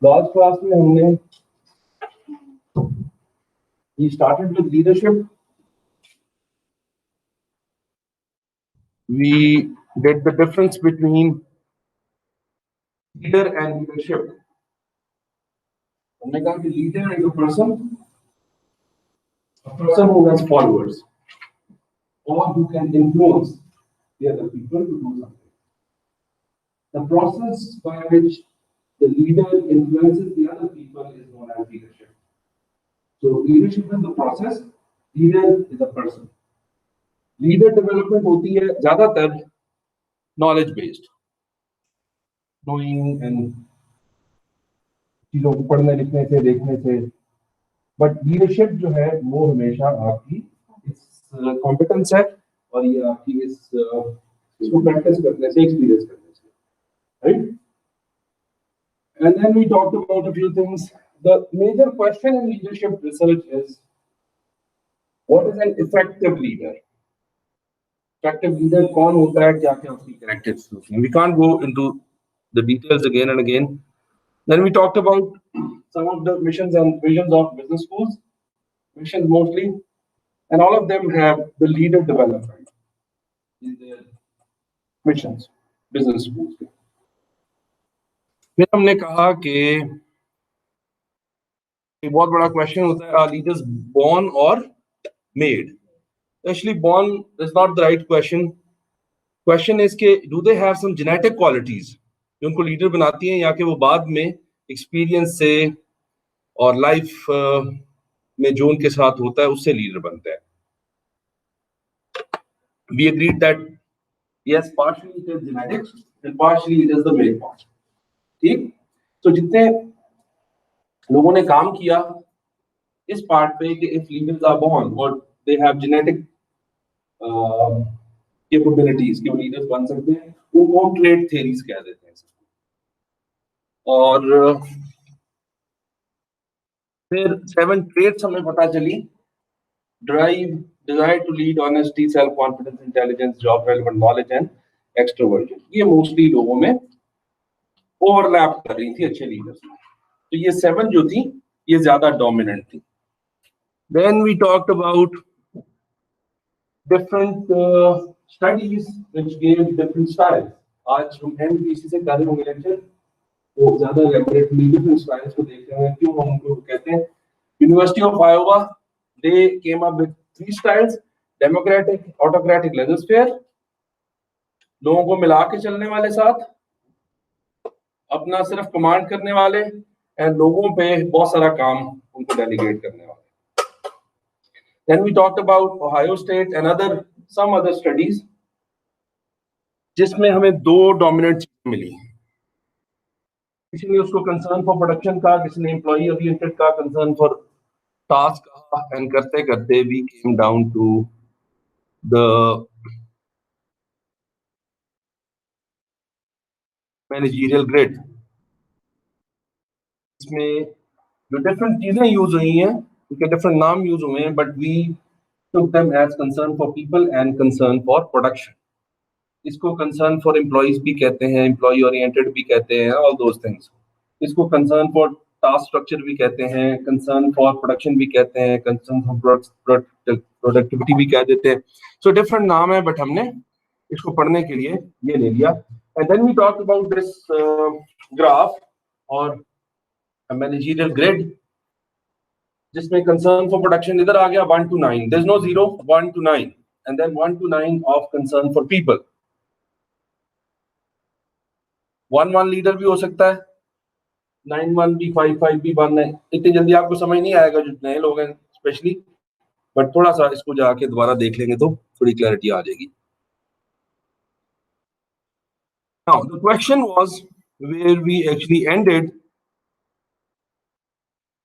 Last class में हमने we started with leadership. We did the difference between leader and leadership. हमने कहा कि leader is a person who has followers or who can influence the other people to do something. The process by which the leader influences the other people is known as leadership. So leadership is the process, leader is a person. Leader development होती है ज्यादातर knowledge based, knowing and चीजों को पढ़ने लिखने से देखने से, बट लीडरशिप जो है वो हमेशा आपकी इस कॉम्पिटेंस है और ये आपकी इसको प्रैक्टिस करने से, एक्सपीरियंस करने से, right? And then we talked about a few things. The major question in leadership research is, what is an effective leader? Effective leader कौन होता है, क्या क्या उसकी characteristics हैं? We can't go into the details again and again. Then we talked about some of the missions and visions of business schools, missions mostly, and all of them have the leader development in their missions, business schools. फिर हमने कहा कि एक बहुत बड़ा question होता है, are leaders born or made? Actually, born is not the right question. Question is कि do they have some genetic qualities जो उनको लीडर बनाती हैं, या कि वो बाद में एक्सपीरियंस से और लाइफ में जो उनके साथ होता है उससे लीडर बनते हैं. We agreed that yes, partially it is genetics and partially it is the male part. ठीक? तो जितने लोगों ने काम किया इस पार्ट पे कि if leaders are born or they have genetic capabilities कि वो लीडर्स बन सकते हैं, वो ट्रेड थ्योरीज कह देते हैं. और फिर 7 ट्रेड्स हमें पता चली: drive, desire to lead, honesty, self confidence, intelligence, job relevant knowledge and extroversion. ये मोस्टली लोगों में ओवरलैप कर रही थी अच्छे लीडर्स में. तो ये 7 जो थी ये ज्यादा डोमिनेंट थी. Then we talked about different studies which gave different styles. आज हम MPC से कर रहे होंगे लेक्चर, वो ज्यादा एलेबोरेटली डिफरेंट स्टाइल्स को देख रहे हैं. क्यों हम उनको कहते हैं? University of Iowa, they came up with 3 styles: democratic, autocratic, laissez, लोगों को मिला के चलने वाले साथ, अपना सिर्फ कमांड करने वाले, एंड लोगों पे बहुत सारा काम उनको डेलीगेट करने वाले. Then we talked about Ohio State and some other studies जिसमें हमें 2 डोमिनेंट चीजें मिली. किसी ने उसको कंसर्न फॉर प्रोडक्शन का, किसी ने एम्प्लॉई ओरिएंटेड का, कंसर्न फॉर टास्क का, एंड करते करते we came down to the managerial grid. इसमें जो डिफरेंट चीजें यूज हुई हैं, उनके डिफरेंट नाम यूज हुए हैं, but we took them as concern for people and concern for production. इसको concern for employees भी कहते हैं, employee oriented भी कहते हैं, all those things. इसको concern for task structure भी कहते हैं, concern for production भी कहते हैं, concern for productivity भी कह देते हैं. So different नाम है, but हमने इसको पढ़ने के लिए ये ले लिया. And then we talked about this graph or a managerial grid जिसमें concern for production इधर आ गया 1 to 9. There's no 0, 1 to 9, and then 1 to 9 of concern for people. 1 leader भी हो सकता है, 9 भी, 5 भी, 1 है. इतनी जल्दी आपको समझ नहीं आएगा जो नए लोग हैं स्पेशली, बट थोड़ा सा इसको जाके दोबारा देख लेंगे तो थोड़ी क्लैरिटी आ जाएगी. Now the question was where we actually ended.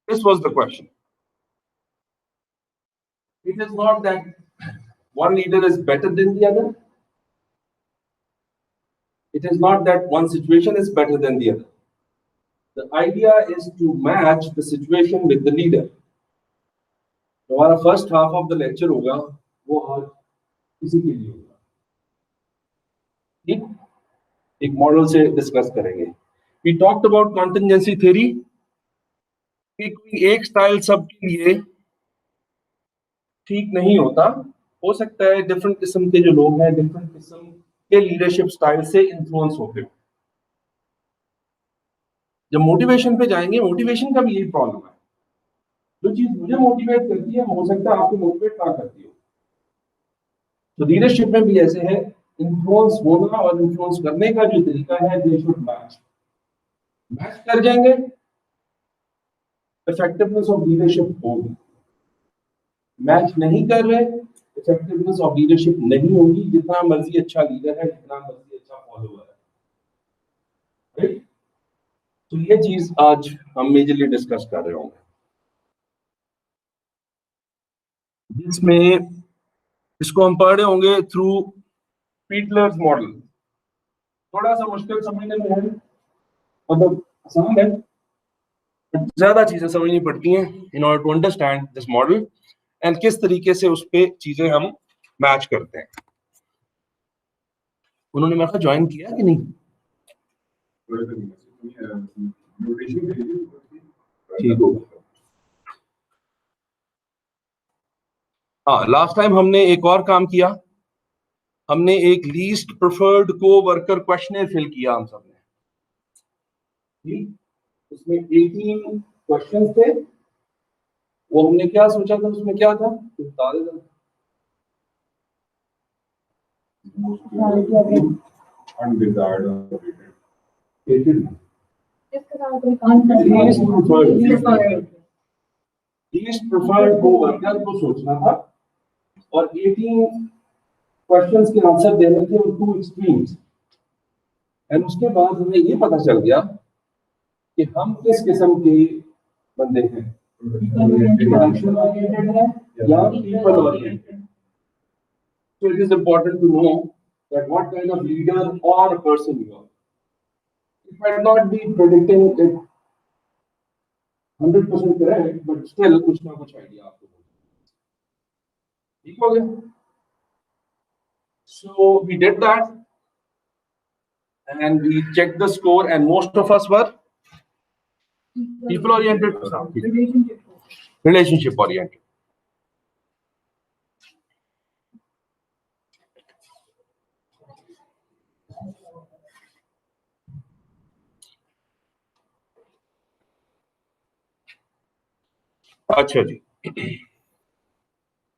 This was the question. It is not that one leader is better than the other. It is not that one situation is better than the other. The idea is to match the situation with the leader. तो हमारा first half of the lecture होगा वो आज इसी के लिए होगा. ठीक, एक मॉडल से डिस्कस करेंगे. We talked about contingency theory कि कोई एक स्टाइल सबके लिए ठीक नहीं होता, हो सकता है डिफरेंट किस्म के जो लोग हैं डिफरेंट किस्म के लीडरशिप स्टाइल से इन्फ्लुएंस होते हो। जब मोटिवेशन पे जाएंगे, मोटिवेशन का भी यही प्रॉब्लम है, जो चीज मुझे मोटिवेट करती है हो सकता है आपको मोटिवेट ना करती हो। तो लीडरशिप में भी ऐसे है, इन्फ्लुएंस होना और इन्फ्लुएंस करने का जो तरीका है दे शुड मैच कर जाएंगे, इफेक्टिवनेस ऑफ लीडरशिप होगी। मैच नहीं कर रहे, इफेक्टिवनेस ऑफ लीडरशिप नहीं होगी, जितना मर्जी अच्छा लीडर है, जितना मर्जी अच्छा फॉलोअर है, राइट? तो ये चीज आज हम मेजरली डिस्कस कर रहे होंगे, जिसमें इसको हम पढ़ रहे होंगे थ्रू फीडलर्स मॉडल। थोड़ा सा मुश्किल समझने में है, मतलब आसान है, ज्यादा चीजें समझनी पड़ती हैं in order to understand this model and किस तरीके से उस पे चीजें हम मैच करते हैं। उन्होंने मेरे को ज्वाइन किया कि नहीं? ठीक होगा। हाँ, लास्ट टाइम हमने एक और काम किया, हमने एक लीस्ट प्रेफर्ड को वर्कर क्वेश्चनर फिल किया हम सबने। उसमें 18 क्वेश्चंस थे, वो हमने क्या सोचा था, उसमें क्या था बता देना। undesired or hated. Least preferred को वर्कर को सोचना था और 18 क्वेश्चंस के आंसर देने थे और 2 एक्सट्रीम्स। एंड उसके बाद हमें ये पता चल गया कि हम किस किस्म के बंदे हैं, प्रोडक्शन ओरिएंटेड है या people oriented. So it is important to know that what kind of leader or a person you are. It might not be predicting it 100% correct, but still कुछ ना कुछ आइडिया आपको ठीक हो गया। So we did that and we checked the score and most of us were people oriented, relationship oriented. अच्छा जी,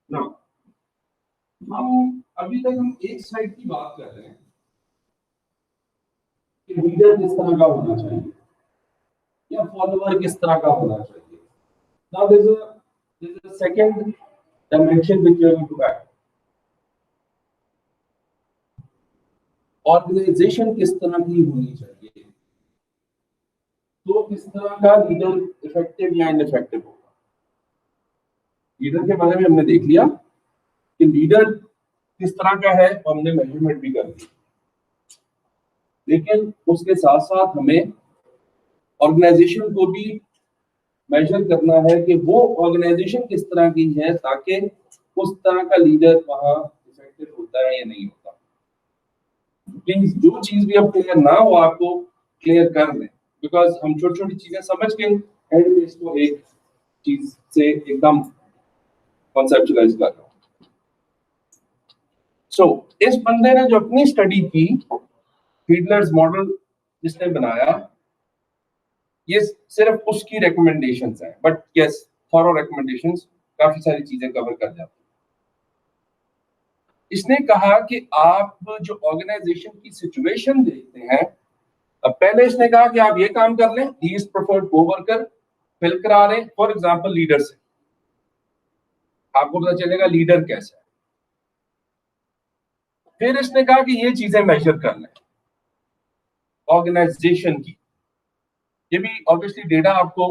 ना हम अभी तक हम एक साइड की बात कर रहे हैं कि लीडर किस तरह का होना चाहिए या फॉलोअर किस तरह का होना चाहिए। Now there's a second dimension which we are going to add. Organization किस तरह की होनी चाहिए, तो किस तरह का लीडर इफेक्टिव या इनइफेक्टिव होगा। लीडर के बारे में हमने देख लिया कि लीडर किस तरह का है, तो हमने मेजरमेंट भी कर दी, लेकिन उसके साथ साथ हमें ऑर्गेनाइजेशन को भी मेजर करना है कि वो ऑर्गेनाइजेशन किस तरह की है, ताकि उस तरह का लीडर वहां इफेक्टिव होता है या नहीं होता। प्लीज जो चीज भी अब क्लियर ना हो आपको क्लियर कर दें, बिकॉज हम छोटी छोटी चीजें समझ के एंड में इसको एक चीज से एकदम कॉन्सेप्चुअलाइज कर रहा हूं। सो इस बंदे ने जो अपनी स्टडी की, फीडलर्स मॉडल जिसने बनाया, ये सिर्फ उसकी रिकमेंडेशंस हैं, बट यस थॉरो रिकमेंडेशंस काफी सारी चीजें कवर कर जाती हैं। इसने कहा कि आप जो ऑर्गेनाइजेशन की सिचुएशन देखते हैं, अब पहले इसने कहा कि आप ये काम कर लें, लीस्ट प्रेफर्ड कोवर्कर फिल करा रहे, फॉर एग्जांपल लीडर से, आपको पता चलेगा लीडर कैसा है। फिर इसने कहा कि ये चीजें मेजर कर लें ऑर्गेनाइजेशन की। ये भी ऑब्वियसली डेटा आपको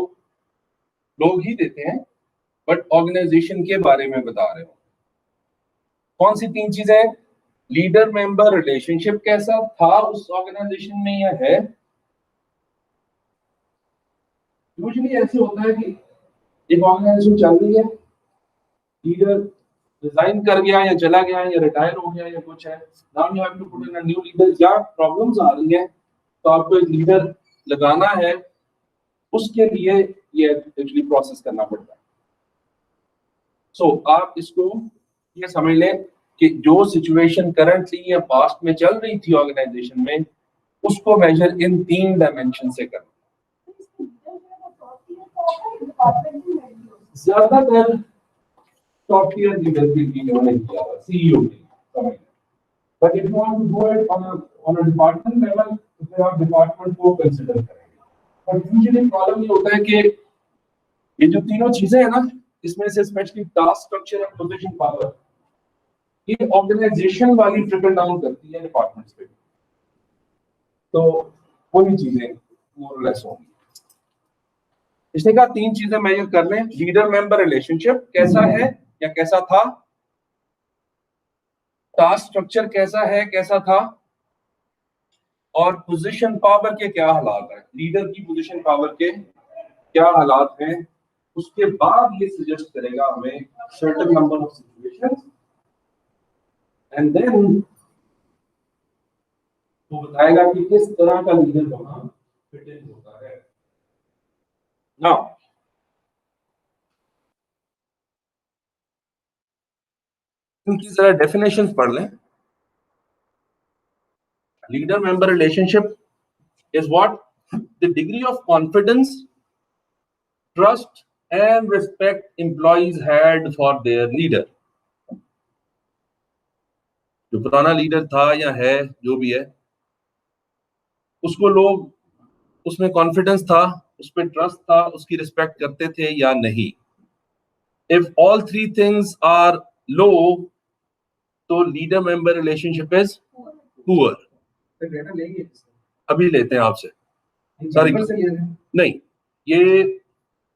लोग ही देते हैं, बट ऑर्गेनाइजेशन के बारे में बता रहे हो। कौन सी 3 चीजें? लीडर मेंबर रिलेशनशिप कैसा था उस ऑर्गेनाइजेशन में या है। यूजुअली ऐसे होता है कि एक ऑर्गेनाइजेशन चल रही है, लीडर रिजाइन कर गया या चला गया या रिटायर हो गया या कुछ है, now you have to put in a new leader, या प्रॉब्लम्स आ रही हैं तो आपको एक लीडर लगाना है, उसके लिए ये एक्चुअली प्रोसेस करना पड़ता है। सो आप इसको ये समझ लें कि जो सिचुएशन करंटली या पास्ट में चल रही थी ऑर्गेनाइजेशन में, उसको मेजर इन 3 डायमेंशन से करना। ज्यादातर सॉफ्टवेयर लीडर की नहीं किया, सीईओ की। But if you want to do it on a department level, तो फिर आप डिपार्टमेंट को कंसीडर करेंगे। बट यूजुअली प्रॉब्लम ये होता है कि ये जो तीनों चीजें हैं ना, इसमें से specially task structure and position power, ये ऑर्गेनाइजेशन वाली ट्रिकल डाउन करती है डिपार्टमेंट्स पे। तो वही चीजें मोर और लेस होंगी। इसने कहा 3 चीजें मेजर कर लें। लीडर मेंबर रिलेशनशिप कैसा है या कैसा था, टास्क स्ट्रक्चर कैसा है कैसा था, और पोजीशन पावर के क्या हालात हैं, लीडर की पोजीशन पावर के क्या हालात हैं। उसके बाद ये सजेस्ट करेगा हमें certain number of situations, and then वो बताएगा कि किस तरह का लीडर वहां फिट इन होता है। नाउ इनकी जरा डेफिनेशंस पढ़ लें। Leader member relationship is what? The degree of confidence, trust and respect employees had for their leader. जो पुराना लीडर था या है, जो भी है, उसको लोग, उसमें कॉन्फिडेंस था, उस पर ट्रस्ट था, उसकी रिस्पेक्ट करते थे या नहीं। If all 3 things are low, तो leader member relationship is poor. अभी लेते हैं आपसे सारी नहीं, ये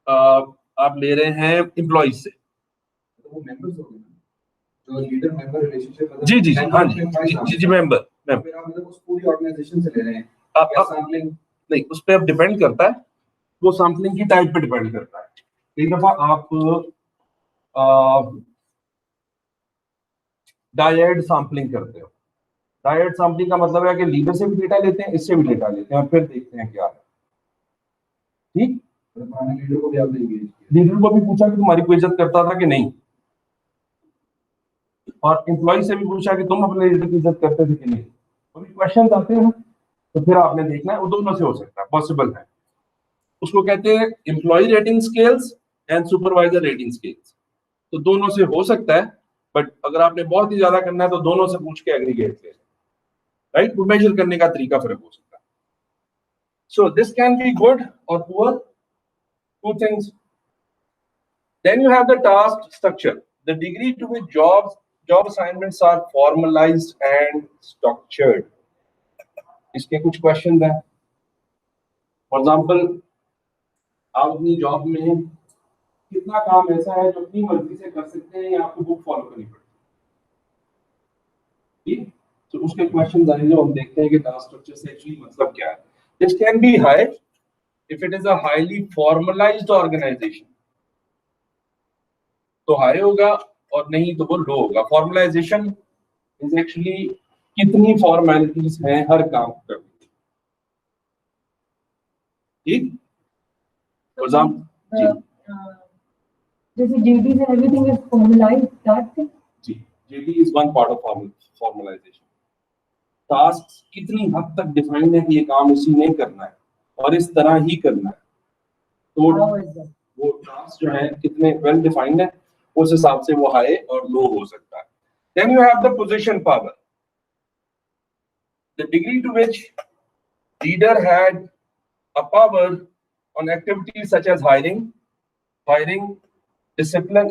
आप ले रहे हैं एम्प्लॉइज से। तो वो मेंबर्स हो गए ना, जो लीडर मेंबर रिलेशनशिप। जी जी हाँ जी जी मेंबर फिर आप मतलब उस पूरी ऑर्गेनाइजेशन से ले रहे हैं। आप सैम्पलिंग नहीं, उस पे अब डिपेंड करता है, वो सैम्पलिंग की टाइप पे डिपेंड करता है। एक दफा आप डायड सैम्पलिंग करते हो। डायड सैम्पलिंग का मतलब है कि लीडर से भी डेटा लेते हैं, इससे भी डेटा लेते हैं, और फिर देखते हैं क्या है। ठीक, लीडर को भी आप देंगे, लीडर को भी पूछा कि तुम्हारी कोई इज्जत करता था कि नहीं, और एम्प्लॉय से भी पूछा कि तुम अपने लीडर की इज्जत करते थे कि नहीं। अभी क्वेश्चन आते हैं, तो फिर आपने देखना है, वो दोनों से हो सकता है, पॉसिबल है। उसको कहते हैं employee rating scales and supervisor rating scales. तो दोनों से हो सकता है, बट अगर आपने बहुत ही ज्यादा करना है तो दोनों से पूछ के एग्रीगेट ले, राइट। वो मेजर करने का तरीका फर्क हो सकता है। So this can be good और poor, 2 things. Then you have the task structure, the degree to which job assignments are formalized and structured. इसके कुछ क्वेश्चन हैं। फॉर एग्जाम्पल, आप अपनी जॉब में कितना काम ऐसा है जो अपनी मर्जी से कर सकते हैं या आपको बुक फॉलो करनी पड़ती है। ठीक, तो उसके क्वेश्चन आएंगे, हम देखते हैं कि टास्क स्ट्रक्चर से एक्चुअली मतलब क्या है। This can be high if it is a highly formalized organization, तो हाई होगा, और नहीं तो वो लो होगा। फॉर्मलाइजेशन इज एक्चुअली कितनी फॉर्मेलिटीज हैं हर काम करने की। ठीक, फॉर एग्जाम्पल जैसे JD से everything is formalized, that thing? जी, JD is one part of formalization. Task कितनी हद तक डिफाइंड है कि ये काम इसी ने करना है और इस तरह ही करना है, तो वो टास्क जो है कितने वेल डिफाइंड है, उस हिसाब से वो हाई और लो हो सकता है। Then you have the position power, the degree to which leader had a power on activities such as hiring, discipline,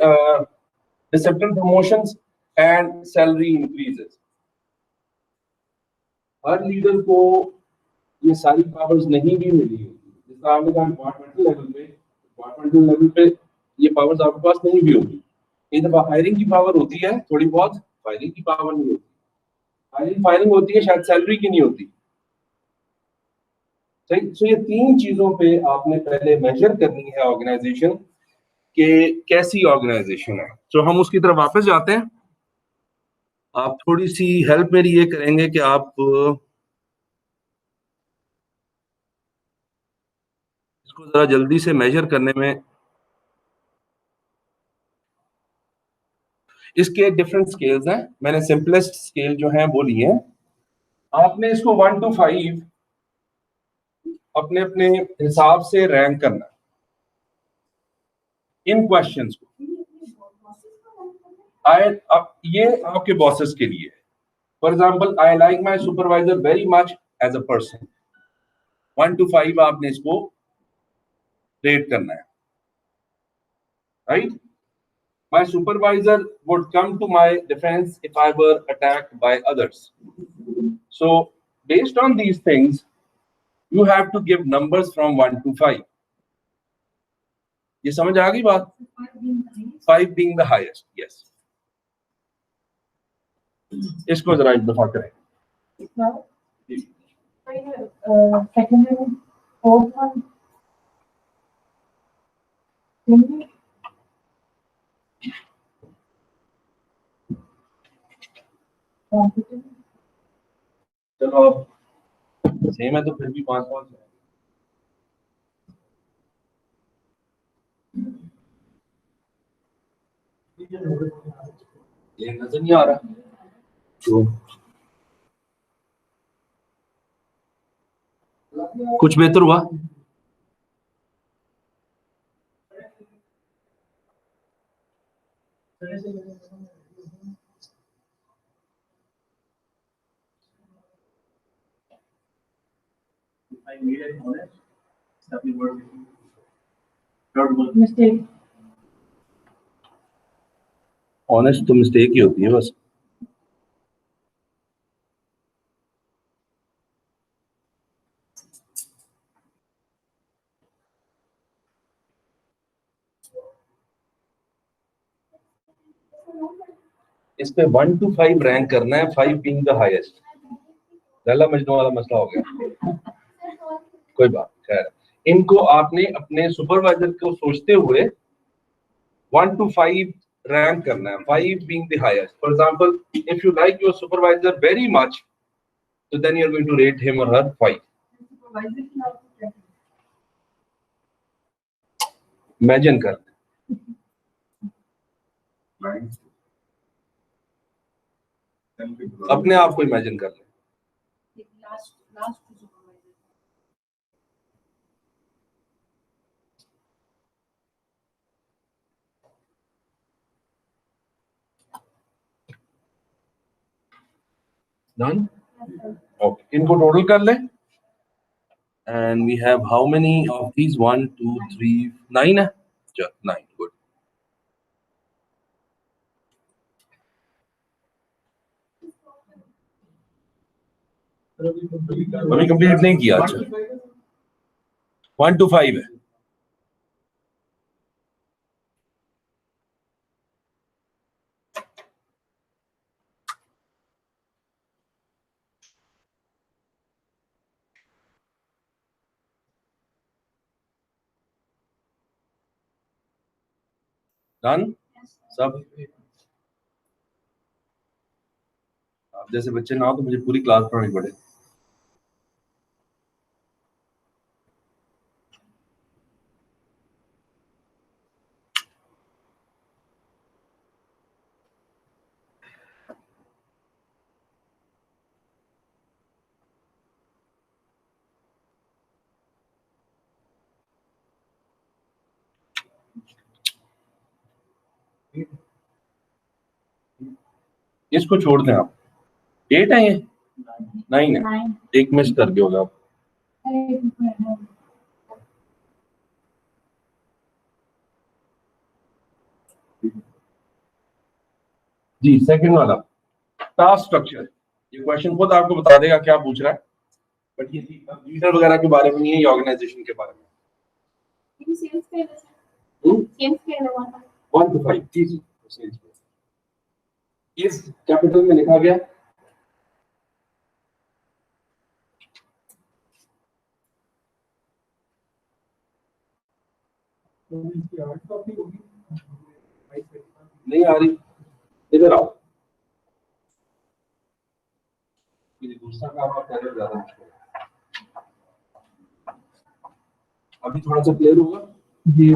promotions and salary increases. Her leader को ये सारी पावर्स नहीं भी मिली होती, जिसका आपने कहा डिपार्टमेंटल लेवल पे ये पावर्स आपके पास नहीं भी होगी। एक दफा हायरिंग की पावर होती है थोड़ी बहुत, फायरिंग की पावर नहीं होती। हायरिंग फायरिंग होती है, शायद सैलरी की नहीं होती। सही। तो ये 3 चीजों पे आपने पहले मेजर करनी है ऑर्गेनाइजेशन के कैसी ऑर्गेनाइजेशन है। तो हम उसकी तरफ वापस जाते हैं। आप थोड़ी सी हेल्प मेरी ये करेंगे कि आप इसको जरा जल्दी से मेजर करने में, इसके डिफरेंट स्केल्स हैं, मैंने सिंपलेस्ट स्केल जो है वो लिए हैं। आपने इसको 1 to 5 अपने अपने हिसाब से रैंक करना है इन क्वेश्चंस को। ये आपके बॉसेस के लिए, for example I like my supervisor very much as a person, 1 to 5 आपने इसको रेट करना है, right? My supervisor would come to my defense if I were attacked by others. So, based on these things, you have to give numbers from 1 to 5. ये समझ आ गई बात? 5 being the highest, yes. इसको जरा एक दफा करें। Second and fourth one. चलो अब सेम है तो फिर भी 5 है। ये नजर नहीं आ रहा तो कुछ बेहतर हुआ? Mistake. ऑनेस्ट तो मिस्टेक ही होती है बस। इस पे 1 to 5 रैंक करना है, 5 being the highest. Laila Majnu वाला मसला हो गया, कोई बात खैर। इनको आपने अपने सुपरवाइजर को सोचते हुए 1 to 5 रैंक करना है, 5 being the highest. For example, if you like your supervisor very much, so then you are going to rate him or her 5. Imagine कर अपने आप को इमेजिन कर ले। Done? Okay. इनको टोटल कर ले। And we have how many of these? 1, 2, 3, 9 है? Sure, 9. Good. अभी कंप्लीट नहीं किया। अच्छा 1 to 5 है। डन सब? आप जैसे बच्चे ना हो तो मुझे पूरी क्लास पढ़ानी पड़े। इसको छोड़ दें आप। 8 है ये? 9 है। एक मिस कर दिया होगा आप। जी सेकंड वाला टास्क स्ट्रक्चर, ये क्वेश्चन खुद आपको बता देगा क्या पूछ रहा है, बट ये लीडर वगैरह के बारे में नहीं है, ये ऑर्गेनाइजेशन के बारे में। 1 to 5 जी इस कैपिटल में लिखा गया। नहीं आ रही, इधर आओ। दूसरा काम आप कर ज्यादा मुश्किल है। अभी थोड़ा सा क्लियर होगा? जी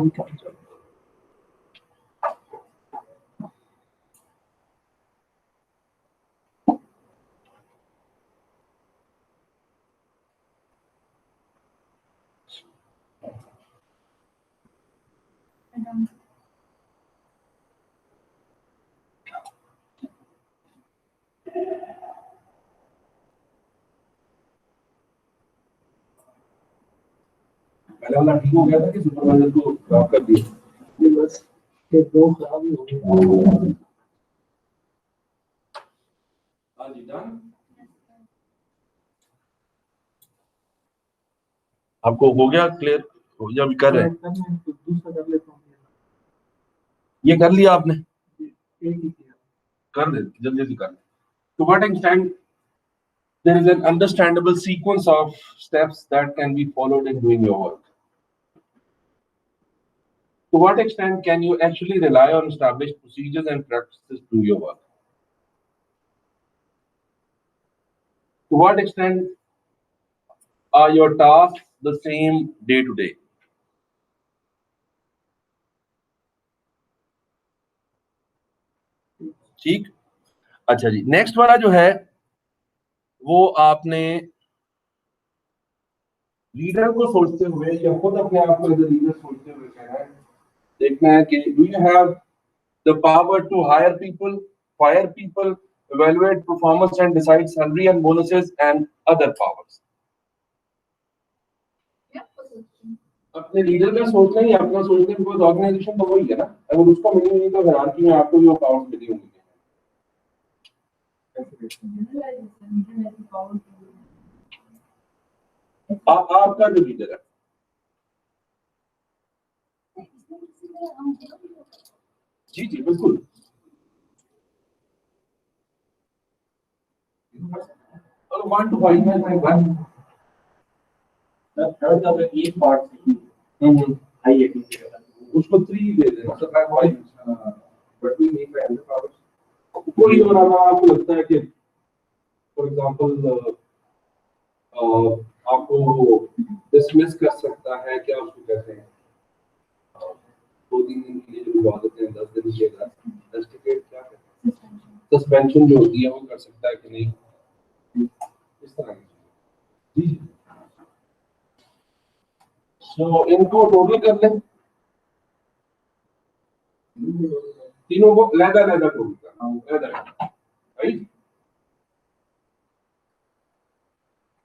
पहले वाला ठीक हो गया था कि सुपरवाइजर को ड्रॉप कर दिया? ये बस ये दो खराब ही हो गए। हाँ जी, डन। आपको हो गया क्लियर? या अभी कर रहे हैं? दूसरा कर लेता हूँ। ये कर लिया आपने? एक ही किया। कर दे, जल्दी जल्दी कर। To what extent there is an understandable sequence of steps that can be followed in doing your work? To what extent can you actually rely on established procedures and practices to do your work? To what extent are your tasks the same day to day? ठीक, अच्छा जी, next वाला जो है वो आपने leader को सोचते हुए या खुद अपने आप को एज ए लीडर सोचते हुए कहना है, देखना है कि do you have the power to hire people, fire people, evaluate performance and decide salary and bonuses and other powers. अपने लीडर का सोचना ही अपना सोचने के बाद ऑर्गेनाइजेशन तो वही है ना, अगर उसको मिली हुई तो हायरार्की में आपको भी वो पावर्स मिली होंगी। आपका जो लीडर है, जी जी बिल्कुल, और 1 to 5 में 1 थर्ड का एक पार्ट हाई एक्टिविटी उसको 3 दे देना, मतलब 5 but we need by other powers. कोई और आपको लगता है कि फॉर एग्जांपल आपको डिसमिस कर सकता है, क्या उसको कहते हैं, 2-3 दिन के लिए जो विवाद होते हैं, 10 दिन के बाद सस्पेंड, क्या कहते हैं, सस्पेंशन जो होती है वो कर सकता है कि नहीं, इस तरह की जी। सो इनको टोटल कर लें, तीनों को लैदा टोटल करना, right?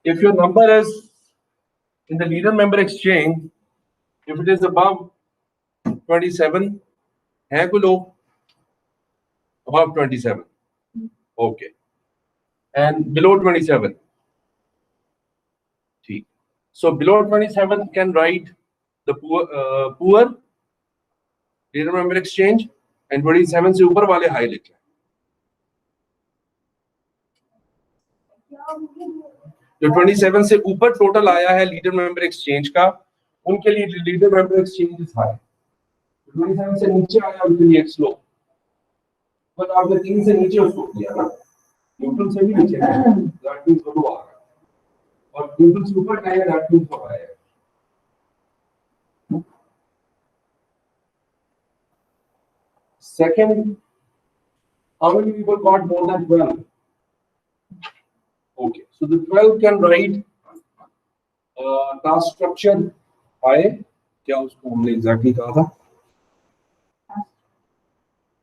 If your number is in the leader member exchange, if it is above 27, है कोई लोग above 27, okay, and below 27, ठीक, so below 27 can write the poor leader member exchange, and 27 से ऊपर वाले high लिख लें। जो 27 से ऊपर टोटल आया है लीडर मेंबर एक्सचेंज का, उनके लिए leader member exchange is high. 27 से नीचे आया उनके लिए इट्स लो, बट आपने 3 से नीचे उसको किया ना, न्यूट्रल से भी नीचे है, दैट मींस वो आ रहा है, और न्यूट्रल से ऊपर का है, दैट मींस वो आया है। Second, how many people got more than 12? Okay, so the 12 can write task structure high, क्या उसको हमने एग्जैक्टली कहा था,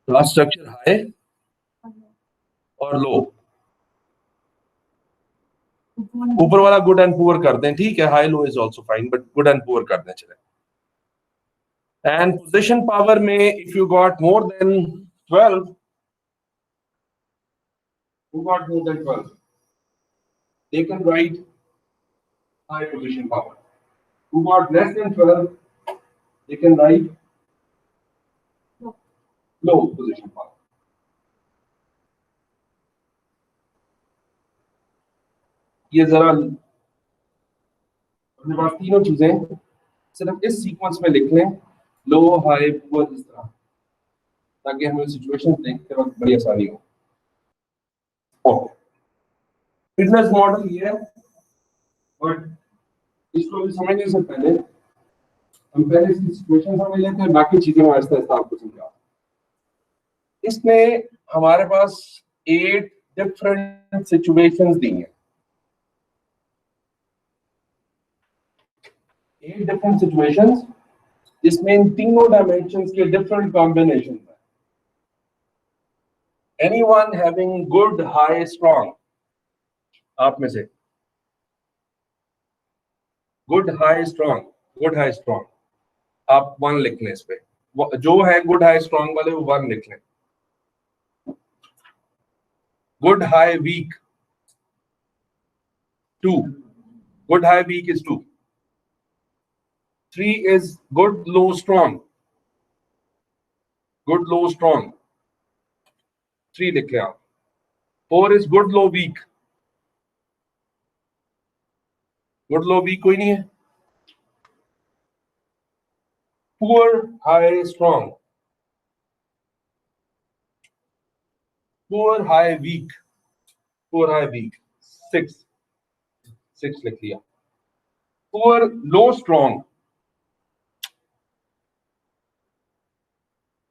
task structure high और लो, ऊपर वाला गुड एंड पुअर कर दें, ठीक है, high low is also fine, but good and poor कर दें चले। एंड पोजीशन पावर में if you got more than 12, who got more than 12, they can write high position power. Who got less than 12, they can write low position power. ये जरा अपने पास तीनों चीजें सिर्फ इस सीक्वेंस में लिख लें, लो हाई पुअर, इस तरह, ताकि हमें सिचुएशन देखते वक्त बड़ी आसानी हो। ओके, बिजनेस मॉडल ये है, बट इसको भी समझने से पहले हम पहले इसकी सिचुएशन समझ लेते हैं, बाकी चीजें मैं आहिस्ता आहिस्ता आपको समझाऊं। इसमें हमारे पास 8 डिफरेंट सिचुएशंस दी हैं, 8 डिफरेंट सिचुएशंस, जिसमें इन तीनों डायमेंशंस के डिफरेंट कॉम्बिनेशन हैं। Anyone having good, high, strong, आप में से good, high, strong, good, high, strong, आप 1 लिख लें। इस पे जो है गुड, हाई, स्ट्रॉन्ग वाले वो 1 लिख लें। Good, high, weak 2, good, high, weak is 2. 3 is good, low, strong, good, low, strong, 3 लिखे आप। 4 is good, low, weak, good, low, weak कोई नहीं है। poor, high, strong, poor, high, weak, poor, high, weak 6 लिख लिया। poor, low, strong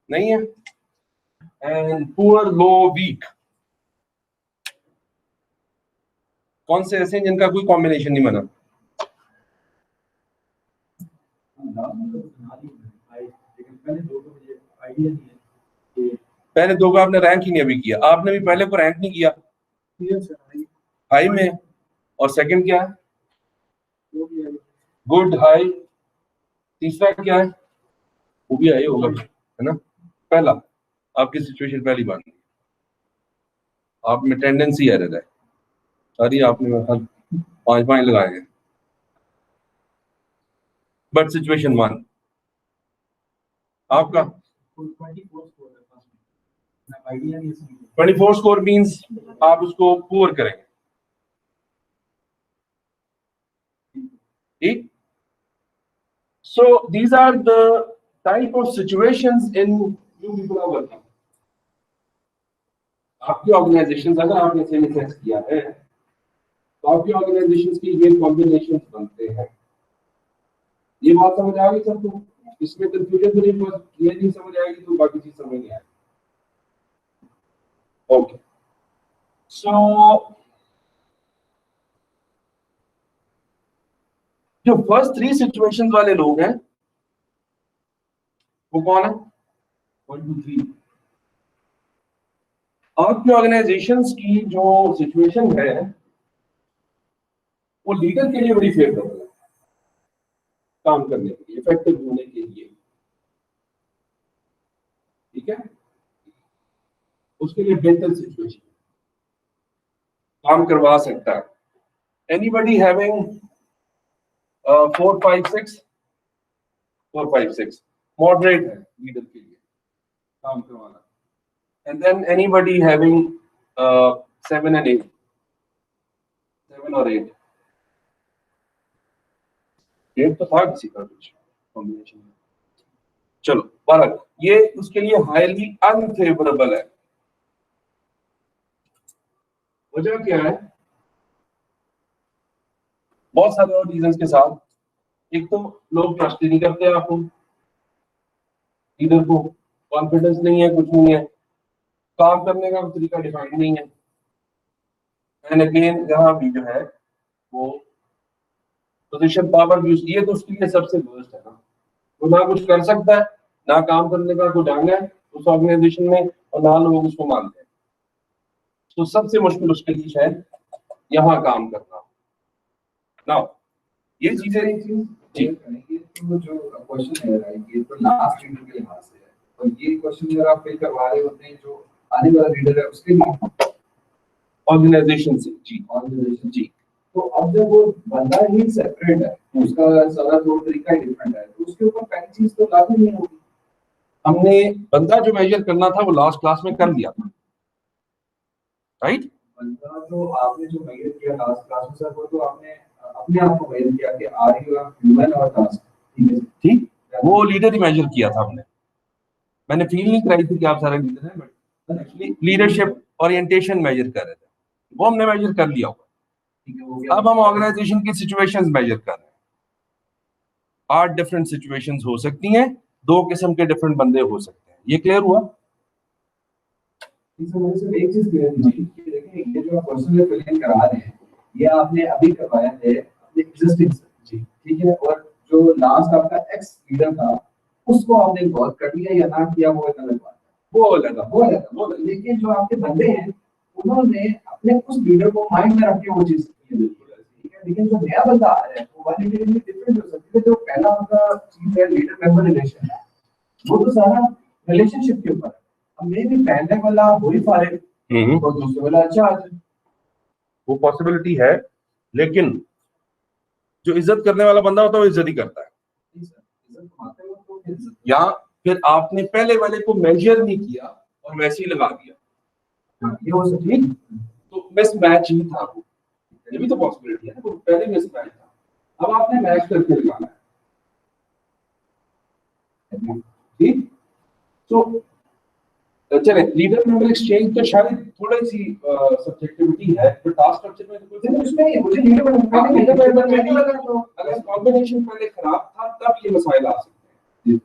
नहीं है, and poor, low, weak कौन से ऐसे हैं जिनका कोई कॉम्बिनेशन नहीं बना? पहले 2 का आपने रैंक ही नहीं अभी किया, आपने भी पहले को रैंक नहीं किया हाई में, और सेकंड क्या है? गुड, हाई, तीसरा क्या है? वो भी हाई होगा, है ना? पहला आपकी सिचुएशन पहली बात, आप में टेंडेंसी एरर है सारी, आपने 5 लगाए हैं। बट सिचुएशन 1 आपका 24 स्कोर मींस आप उसको पुअर करेंगे, ठीक? So these are the type of situations in you people are working. आपकी ऑर्गेनाइजेशन, अगर आपने सेमिसेक्स किया है तो आपकी ऑर्गेनाइजेशन की ये कॉम्बिनेशन बनते हैं। ये बात समझ आ गई सबको? इसमें कंफ्यूजन तो नहीं, बस ये नहीं समझ आएगी तो बाकी चीज समझ नहीं आएगी। ओके, सो जो फर्स्ट 3 सिचुएशंस वाले लोग हैं वो कौन है? 1 2 3 आपकी ऑर्गेनाइजेशंस की जो सिचुएशन है वो लीडर के लिए बड़ी फेवरेबल है काम करने के लिए, इफेक्टिव होने के लिए, ठीक है? उसके लिए बेहतर सिचुएशन काम करवा सकता है। एनीबडी हैविंग 4 5 6 4 5 6 मॉडरेट है लीडर के लिए काम करवाना। And then anybody having 7 and 8 7 और 8 तो था किसी का कुछ कॉम्बिनेशन में। चलो बहरहाल ये उसके लिए हाईली अनफेवरेबल है। वजह क्या है? बहुत सारे और रीजंस के साथ। एक तो लोग ट्रस्ट नहीं करते आपको, लीडर को, कॉन्फिडेंस नहीं है, कुछ नहीं है, काम करने का तरीका डिफाइंड नहीं है। एंड अगेन यहाँ भी जो है वो पोजीशन पावर यूज की है, तो उसके लिए सबसे वर्स्ट है ना। वो ना कुछ कर सकता है, ना काम करने का कोई ढंग है उस ऑर्गेनाइजेशन में, और ना लोग उसको मानते हैं। तो सबसे मुश्किल उसके लिए शायद यहाँ काम करना। ना ये चीजें जी तो जो क्वेश्चन है राइट, ये तो लास्ट रीडर के लिहाज से है, और ये क्वेश्चन अगर आप फिल करवा रहे होते हैं जो आने वाला रीडर है उसके लिए ऑर्गेनाइजेशन से। जी ऑर्गेनाइजेशन जी। तो अब जब वो बंदा ही सेपरेट है, उसका सारा तौर तरीका ही डिफरेंट है, तो उसके ऊपर पहली चीज तो लागू नहीं होगी। हमने बंदा जो मेजर करना था वो लास्ट क्लास में कर दिया था, राइट? बंदा जो आपने जो मेजर किया लास्ट क्लास में सर, वो तो आपने अपने आप को मेजर किया कि आर यू ह्यूमन और टास्क, ठीक है? ठीक, वो लीडर ही मेजर किया था हमने। मैंने फील नहीं कराई थी कि आप सारे लीडर हैं, but actually leadership orientation measure कर रहे थे, वो हमने मेजर कर लिया होगा। ठीक है, हो गया। अब हम ऑर्गेनाइजेशन की सिचुएशंस मेजर कर रहे हैं। 8 डिफरेंट सिचुएशंस हो सकती हैं, 2 किस्म के डिफरेंट बंदे हो सकते हैं। ये क्लियर हुआ? इसमें मुझे सिर्फ एक चीज क्लियर कीजिए कि देखिए ये जो आप पर्सनल फिल इन करा रहे हैं ये आपने अभी करवाया है अपने एग्जिस्टिंग से, जी ठीक है, और जो लास्ट आपका एक्स लीडर था उसको आपने गौर कर लिया या ना किया वो एक अलग बात है, वो अलग है। वो अलग है, वो अलग है। लेकिन जो आपके बंदे हैं उन्होंने अपने उस लीडर को माइंड में रख के वो चीज की है, बिल्कुल ठीक है, लेकिन जो नया बंदा आ रहा है वो वाली डिग्री डिफरेंट हो सकती है। जो पहला उनका चीज है लीडर मेंबर रिलेशन, वो तो सारा रिलेशनशिप के ऊपर है। अब मे भी पहले वाला वही फाइल और दूसरे वाला अच्छा आ जाए, वो पॉसिबिलिटी है, लेकिन जो इज्जत करने वाला बंदा होता है वो इज्जत ही करता है। इज्जत कमाते हो तो फिर इज्जत। या फिर आपने पहले वाले को मेजर नहीं किया और वैसे ही लगा दिया, ये हो सकती है। तो मिस मैच ही था वो, ये भी तो पॉसिबिलिटी है ना, वो पहले मिस मैच था, अब आपने मैच करके लगाना है। ठीक, तो चले लीडर मेंबर एक्सचेंज तो शायद थोड़ी सी सब्जेक्टिविटी है, बट टास्क स्ट्रक्चर में तो लेकिन उसमें नहीं, मुझे लीडर मेंबर में नहीं लगा तो अगर कॉम्बिनेशन पहले खराब था तब ये मसाइल आ सकते हैं।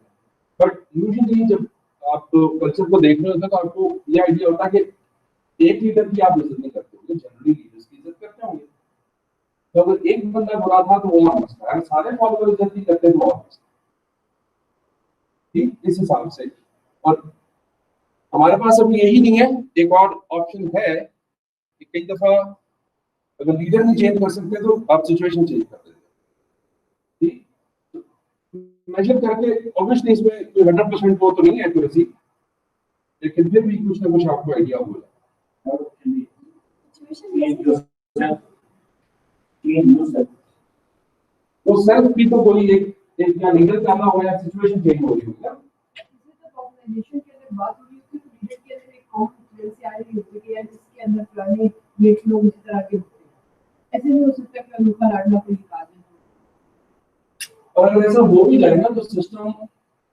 बट यूजुअली जब आप कल्चर को देख रहे होते हैं तो आपको ये आइडिया होता है कि एक लीडर की आप इज्जत नहीं करते होंगे, जनरली लीडर्स की इज्जत करते होंगे। तो अगर एक बंदा बुरा था तो वो और मसला, अगर सारे फॉलोअर इज्जत नहीं करते तो और मसला। ठीक, इस हिसाब से। और हमारे पास अब यही नहीं है, एक और ऑप्शन है कि कई दफा अगर लीडर नहीं चेंज कर सकते तो आप सिचुएशन चेंज कर देते हैं। ठीक, मेजर करके ऑब्वियसली इसमें कोई 100% वो तो नहीं है एक्यूरेसी, लेकिन फिर भी कुछ ना कुछ आपको आइडिया होगा। वो सेल्फ भी तो कोई एक या लीडर करना हो या सिचुएशन चेंज हो रही होगी ना। ऑर्गेनाइजेशन के अंदर बात हो रही है तो लीडर के अंदर एक कॉन्फिडेंस आ रही होती है यार जिसके अंदर पुराने लेट लोग इस तरह के होते हैं, ऐसे नहीं हो सकता कि अनोखा लाडला कोई निकाल दे। और अगर ऐसा हो भी जाए ना तो सिस्टम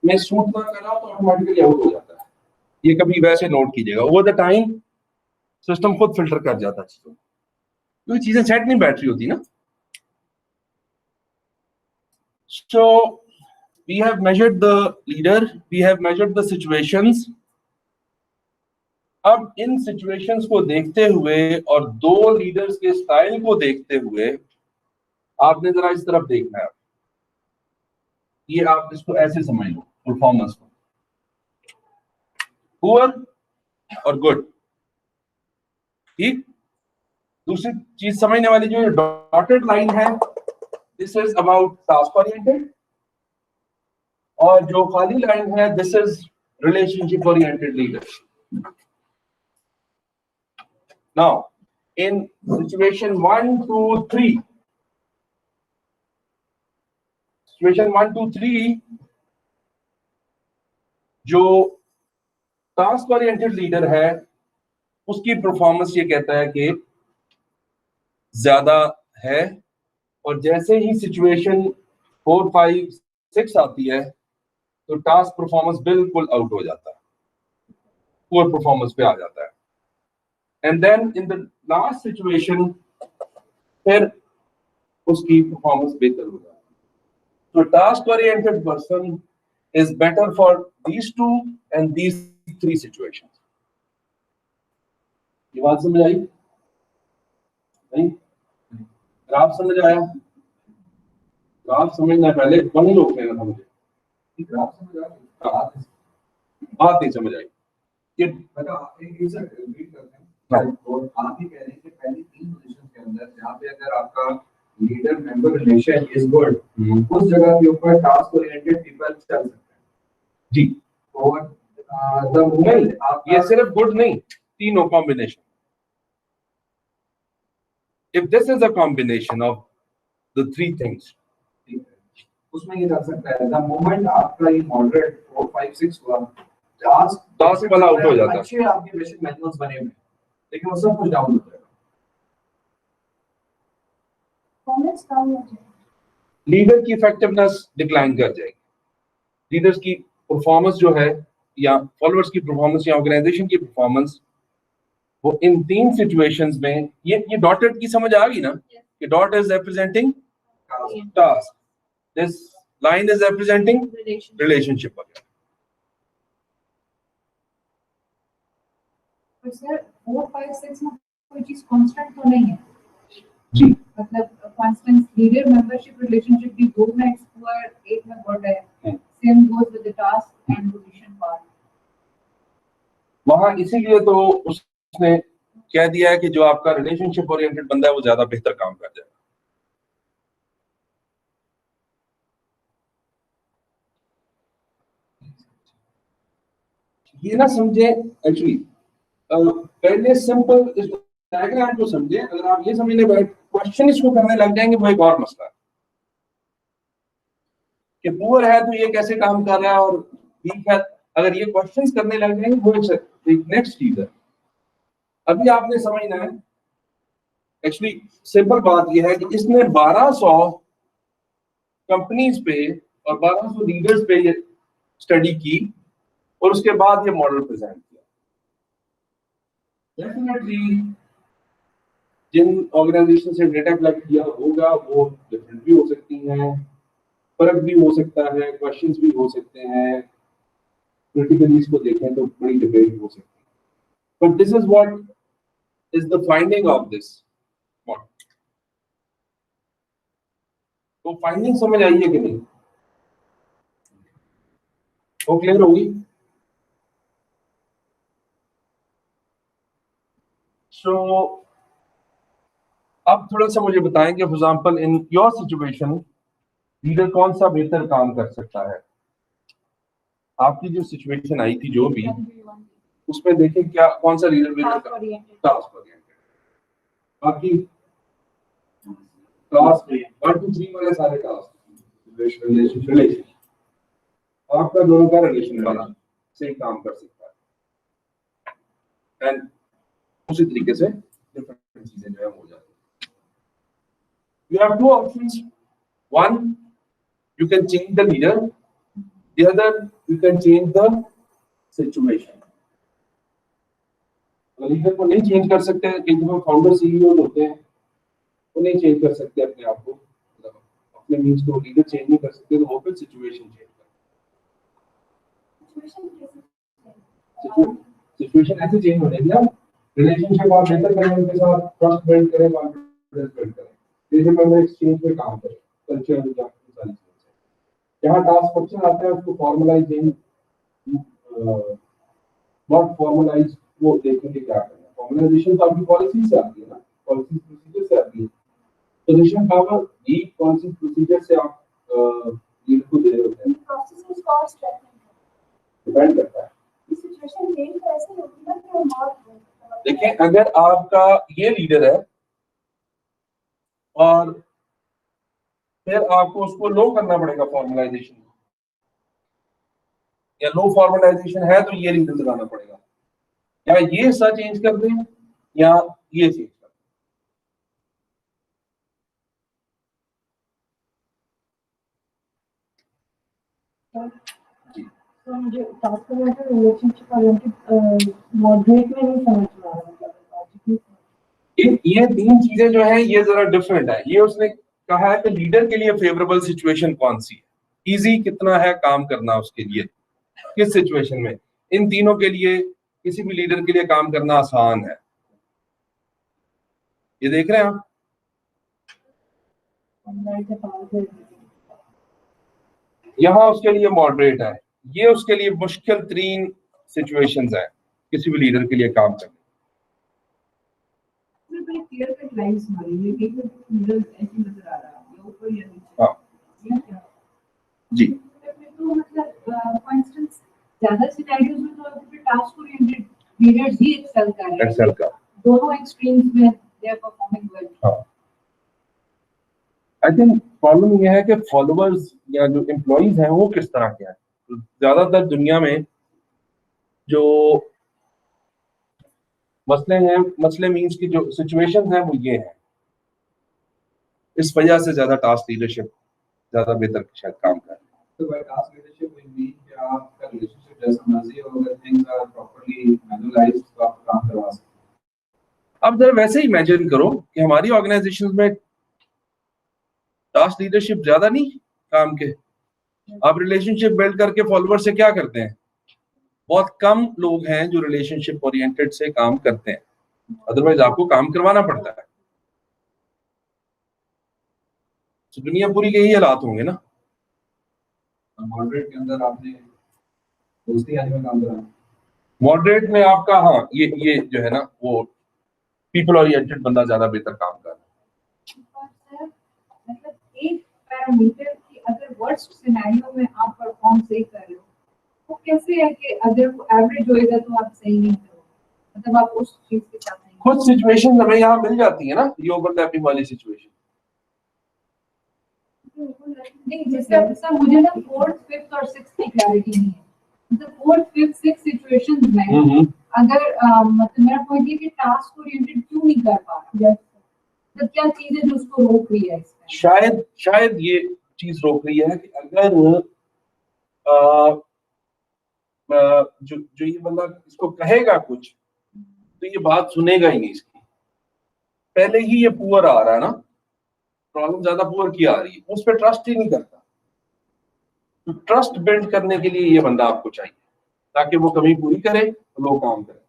में सूट ना करा तो ऑटोमेटिकली आउट हो जाता है। ये कभी वैसे नोट कीजिएगा, ओवर द टाइम सिस्टम खुद फिल्टर कर जाता है चीजों, क्योंकि चीजें सेट नहीं बैठ रही होती ना। So we have measured the leader, we have measured the situations. अब इन सिचुएशंस को देखते हुए और 2 लीडर्स के स्टाइल को देखते हुए आपने जरा इस तरफ देखना है। ये आप इसको ऐसे समझ लो, परफॉर्मेंस को पुअर और गुड। ठीक, दूसरी चीज समझने वाली जो डॉटेड लाइन है, this is about task oriented, और जो खाली लाइन है this is relationship oriented leader. Now, in situation 1, 2, 3, situation 1, 2, 3, जो टास्क ओरिएंटेड लीडर है उसकी परफॉर्मेंस ये कहता है कि ज्यादा है, और जैसे ही सिचुएशन 4, 5, 6 आती है तो टास्क परफॉर्मेंस बिल्कुल आउट हो जाता है, पुअर परफॉर्मेंस पे आ जाता है। And then in the last situation फिर उसकी परफॉर्मेंस बेहतर हो जाती है। तो task oriented person is better for these 2 and these 3 situations. ये बात समझ आई? नहीं? ग्राफ समझ आया? ग्राफ समझना पहले बने लोग कहना था मुझे, ग्राफ समझ आ गया, बात नहीं समझ आई। ये एक सर रिपीट करते हैं। हाँ। और आप ही कह रहे हैं कि पहली 3 पोजीशन के अंदर जहाँ पे अगर आपका leader member relation is good, उस जगह के ऊपर टास्क ओरिएंटेड पीपल चल सकते हैं जी। और द मोमेंट आप ये सिर्फ गुड नहीं, तीनों combination. If this is a combination of the 3 things, उसमें ये चल सकता है द मोमेंट आपका ये मॉडरेट 4, 5, 6 हुआ, टास्क वाला out हो जाता है। अच्छे आपके बेसिक मैनुअल्स बने हुए हैं, लेकिन वो सब कुछ डाउन हो जाएगा। परफॉर्मेंस कम हो जाए, लीडर की इफेक्टिवनेस डिक्लाइन कर जाएगी। लीडर्स की परफॉर्मेंस जो है या फॉलोअर्स की परफॉर्मेंस या ऑर्गेनाइजेशन की परफॉर्मेंस, वो इन 3 सिचुएशंस में ये डॉटेड की समझ आ गई ना कि dot is representing task, this line is representing Relationship. Relationship वगैरह। पर सर 4, 5, 6 में कोई चीज कांस्टेंट तो नहीं है, जी मतलब कांस्टेंट लीडर मेंबरशिप रिलेशनशिप भी 2 में एक्सप्लोर 1 में वर्ड है, same goes with the task and position part. वहां इसीलिए तो उसने कह दिया है कि जो आपका रिलेशनशिप ओरिएंटेड बंदा है वो ज्यादा बेहतर काम कर जाएगा। ये ना समझे एक्चुअली, पहले सिंपल इस डायग्राम को समझे। अगर आप ये समझने बैठ क्वेश्चन इसको करने लग जाएंगे वो एक और मसला है कि पुअर है तो ये कैसे काम कर रहा है और वीक है। अगर ये क्वेश्चंस करने लग जाएंगे वो एक नेक्स्ट चीज है। अभी आपने समझना है एक्चुअली सिंपल बात ये है कि इसने 1200 कंपनीज पे और 1200 लीडर्स पे ये स्टडी की और उसके बाद ये मॉडल प्रेजेंट किया। डेफिनेटली जिन ऑर्गेनाइजेशन से डेटा कलेक्ट किया होगा वो डिफरेंट भी हो सकती हैं, फर्क भी हो सकता है, क्वेश्चंस भी हो सकते हैं, क्रिटिकली इसको देखें तो बड़ी डिबेट हो सकती है। But this is what is the finding of this model. तो फाइंडिंग समझ आई है कि नहीं? वो क्लियर होगी? सो अब थोड़ा सा मुझे बताएं कि for example in your situation leader कौन सा बेहतर काम कर सकता है। आपकी जो सिचुएशन आई थी जो भी, उसमें देखें क्या कौन सा लीडर बेहतर टास्क ओरिएंटेड। Task oriented. बाकी टास्क 1 2 3 वाले सारे टास्क रिलेशन आपका दोनों का रिलेशन वाला से काम कर सकता है एंड उसी तरीके से डिफरेंट चीजें जो है हो जाती है। You have two options. One, you can change the leader. The other, you can change the situation. Leader को नहीं चेंज कर सकते, एक दफा फाउंडर सीईओ होते हैं वो नहीं चेंज कर सकते अपने आप को, अपने मीन्स को लीडर चेंज नहीं कर सकते, तो वो फिर सिचुएशन चेंज कर सिचुएशन ऐसे चेंज हो जाएगी ना। रिलेशनशिप आप बेहतर करें उनके साथ, ट्रस्ट बिल्ड करें, कॉन्फिडेंस बिल्ड करें, जैसे मैं एक्सचेंज पे काम करें, कल्चर या सारी चीजें। जहाँ टास्क फंक्शन आता है उसको फॉर्मलाइजिंग नॉट फॉर्मलाइज वो देखेंगे क्या करना है। फॉर्मलाइजेशन तो आपकी पॉलिसी से आती है ना, पॉलिसी प्रोसीजर से आती है। पोजीशन पावर ये पॉलिसी प्रोसीजर से आप लीड को दे रहे होते हैं। प्रोसेस कॉस्ट डिपेंड करता है। इस सिचुएशन में कैसे होगी ना कि हम और देखिए अगर आपका ये लीडर है और फिर आपको उसको लो करना पड़ेगा फॉर्मलाइजेशन, या लो फॉर्मलाइजेशन है तो ये लीडर लगाना पड़ेगा, या ये सा चेंज कर दें या ये चेंज कर दें। तो मुझे task oriented relationship oriented moderate में नहीं समझ में आ रहा मतलब ये तीन चीजें जो है ये जरा डिफरेंट है। ये उसने कहा है कि लीडर के लिए फेवरेबल सिचुएशन कौन सी है, इजी कितना है काम करना उसके लिए, किस सिचुएशन में। इन तीनों के लिए किसी भी लीडर के लिए काम करना आसान है। ये देख रहे हैं आप, यहाँ उसके लिए मॉडरेट है, ये उसके लिए मुश्किल तरीन सिचुएशंस है किसी भी लीडर के लिए काम करना। बड़ी क्लियर कट लाइंस हमारी ये एक मिडल ऐसे नजर आ रहा है, ये ऊपर या नीचे। हाँ ये क्या जी, तो मतलब फॉर इंस्टेंस ज्यादा सिनेरियोज में तो फिर टास्क ओरिएंटेड लीडर्स ही एक्सेल कर रहे हैं, एक्सेल का दोनों एक्सट्रीम्स में दे आर परफॉर्मिंग वेल। हाँ। आई थिंक प्रॉब्लम ये है कि फॉलोअर्स या जो एम्प्लॉइज हैं वो किस तरह के हैं। तो ज्यादातर दुनिया में जो मसले हैं, मसले मीन्स की जो सिचुएशंस हैं वो ये हैं, इस वजह से ज्यादा टास्क लीडरशिप ज्यादा बेहतर शायद काम कर रही है। So by task leadership we mean कि आपका relationship जैसा मर्जी हो, अगर things are properly manualized तो आप काम करवा सकते हैं। अब जरा वैसे ही इमेजिन करो कि हमारी ऑर्गेनाइजेशन में टास्क लीडरशिप ज्यादा नहीं काम के, आप रिलेशनशिप बिल्ड करके फॉलोअर से क्या करते हैं? बहुत कम लोग हैं जो रिलेशनशिप ओरिएंटेड से काम करते हैं, अदरवाइज आपको काम करवाना पड़ता है। तो दुनिया पूरी के यही हालात होंगे ना। मॉडरेट के अंदर आपने दोस्ती आने में काम करा। मॉडरेट में आपका ये जो है ना वो पीपल ओरिएंटेड बंदा ज्यादा बेहतर काम कर रहा है। पर सर मतलब एक पैरामीटर की अगर वर्स्ट सिनेरियो में आप परफॉर्म सही कर रहे हो वो कैसे है कि अगर वो एवरेज होएगा तो आप सही नहीं करोगे, मतलब आप उस चीज के साथ नहीं कुछ सिचुएशन हमें यहाँ मिल जाती है ना, ये ओवरलैपिंग वाली सिचुएशन। नहीं जैसे सर मुझे ना फोर्थ फिफ्थ और सिक्स्थ की क्लैरिटी नहीं है, मतलब फोर्थ फिफ्थ सिक्स्थ सिचुएशंस में अगर मतलब मेरा पॉइंट ये कि टास्क ओरिएंटेड क्यों नहीं कर पा रहा, तो क्या चीज है जो उसको रोक रही है इसमें? शायद ये चीज रोक रही है कि अगर जो ये बंदा इसको कहेगा कुछ तो ये बात सुनेगा ही नहीं इसकी। पहले ही ये पुअर आ रहा है ना, प्रॉब्लम ज्यादा पुअर की आ रही है, उस पर ट्रस्ट ही नहीं करता। तो ट्रस्ट बिल्ड करने के लिए ये बंदा आपको चाहिए ताकि वो कमी पूरी करे तो लोग काम करें,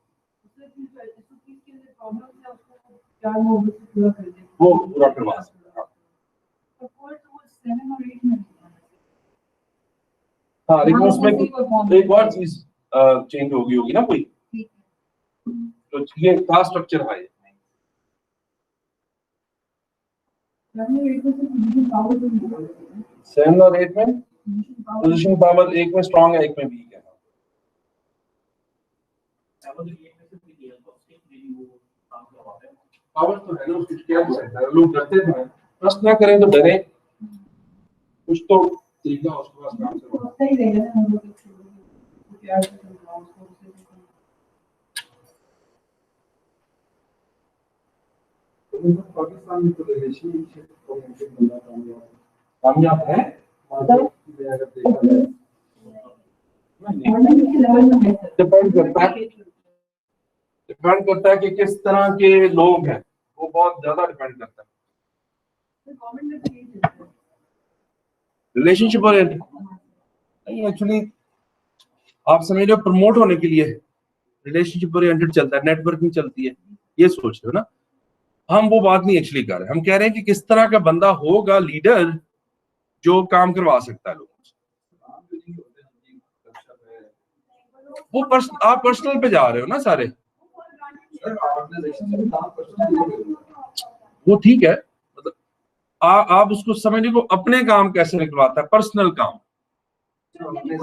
वो पूरा करवा सकते हैं। हाँ लेकिन उसमें एक और चीज चेंज होगी ना कोई, तो ये था स्ट्रक्चर है। 7 और 8 में पोजीशन पावर एक में स्ट्रांग है, एक में वीक है। पावर तो है ना, उसको क्या हो सकता है, लोग डरते हैं, ट्रस्ट ना करें तो डरे, कुछ तो तरीका उसके पास काम करवाना। सही रहेगा ना हम लोग क्या पाकिस्तान में तो रिलेशनशिप ओरिएंटेड बंदा कामयाब है, अगर देखा जाए डिपेंड करता है कि किस तरह के लोग हैं, वो बहुत ज्यादा डिपेंड करता है। रिलेशनशिप ओरिएंटेड नहीं, एक्चुअली आप समझ लो प्रमोट होने के लिए रिलेशनशिप ओरिएंटेड चलता है, नेटवर्किंग चलती है, ये सोच रहे हो ना। हम वो बात नहीं एक्चुअली कर रहे, हम कह रहे हैं कि किस तरह का बंदा होगा लीडर जो काम करवा सकता है लोगों से। वो आप पर्सनल पे जा रहे हो ना सारे, वो ठीक है, मतलब आप उसको समझने को अपने काम कैसे निकलवाता है, पर्सनल काम। अगर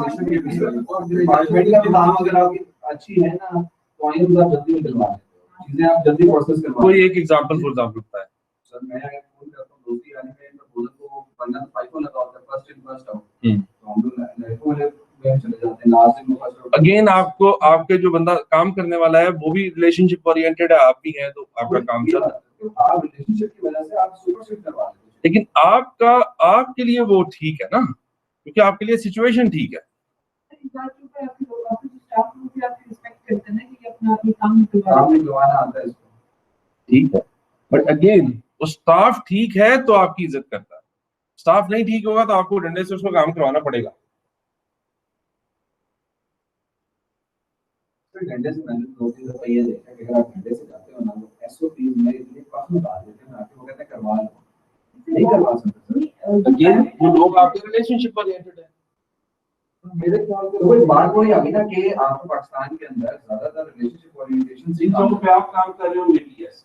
आपकी अच्छी है ना तो आप जल्दी निकलवा चीजें, आप जल्दी प्रोसेस करवा। कोई एक एग्जांपल फॉर एग्जांपल होता है सर मैं अगर फोन करता हूं दोस्ती आने में प्रपोजल को बनना 5 लगा होता है, फर्स्ट इन फर्स्ट आउट, तो हम लोग लाइफ वाले में चले जाते हैं, लास्ट दिन में फर्स्ट आउट। अगेन आपको आपके जो बंदा काम करने वाला है वो भी रिलेशनशिप ओरिएंटेड है, आप भी हैं, तो आपका काम चल रहा है। आप रिलेशनशिप की वजह से आप सुपर सेट करवा लेते हैं, लेकिन आपके लिए वो ठीक है ना, क्योंकि आपके लिए सिचुएशन ठीक है। काम निकलवाना आता है इसको, ठीक है, बट अगेन वो स्टाफ ठीक है तो आपकी इज्जत करता है, स्टाफ नहीं ठीक होगा तो आपको डंडे से उसको काम करवाना पड़ेगा। घंटे से मैंने 2-3 दफा ये देखा कि अगर आप घंटे से जाते हो ना तो एसओपी में इतने पास में डाल देते हैं, आपके वो कहते हैं करवा लो, नहीं करवा सकते। अगेन वो लोग आपके रिलेशनशिप ओरिएंटेड है। मेरे ख्याल से कोई बात वही आ गई ना कि आपको पाकिस्तान के अंदर ज्यादातर रिलेशनशिप ओरिएंटेशन जिन जगहों पे आप काम कर रहे हो मेबी यस,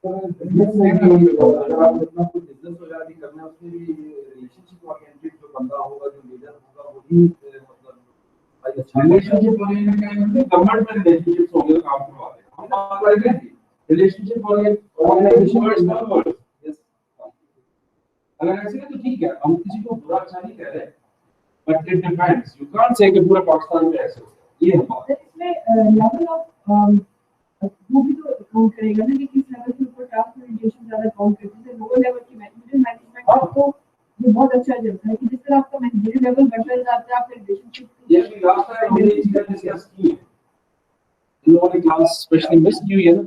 अगर आप अपना कोई बिजनेस वगैरह भी करना है उसमें भी रिलेशनशिप ओरिएंटेड जो बंदा होगा, जो लीडर होगा, वही मतलब भाई अच्छा रिलेशनशिप ओरिएंटेड का मतलब गवर्नमेंट में रिलेशनशिप्स होंगे तो काम करवा देगा। हम बात कर रहे हैं रिलेशनशिप ओरिएंटेड, अगर ऐसे है तो ठीक है, हम किसी को बुरा अच्छा नहीं कह रहे, but it depends, you can't say कि पूरे पाकिस्तान में ऐसे होता है, ये है बात। इसमें लेवल ऑफ वो भी तो काउंट करेगा ना कि किस लेवल के ऊपर टास्क ओरिएंटेशन ज्यादा काउंट करते हैं। लोअर लेवल की मैनेजमेंट आपको ये बहुत अच्छा चलता है कि जिस तरह आपका मैनेजरियल लेवल बढ़ता जाता है, आपके रिलेशनशिप ये भी लास्ट टाइम हमने ये चीजें डिस्कस की है, इन लोगों ने क्लास स्पेशली मिस की हुई है ना,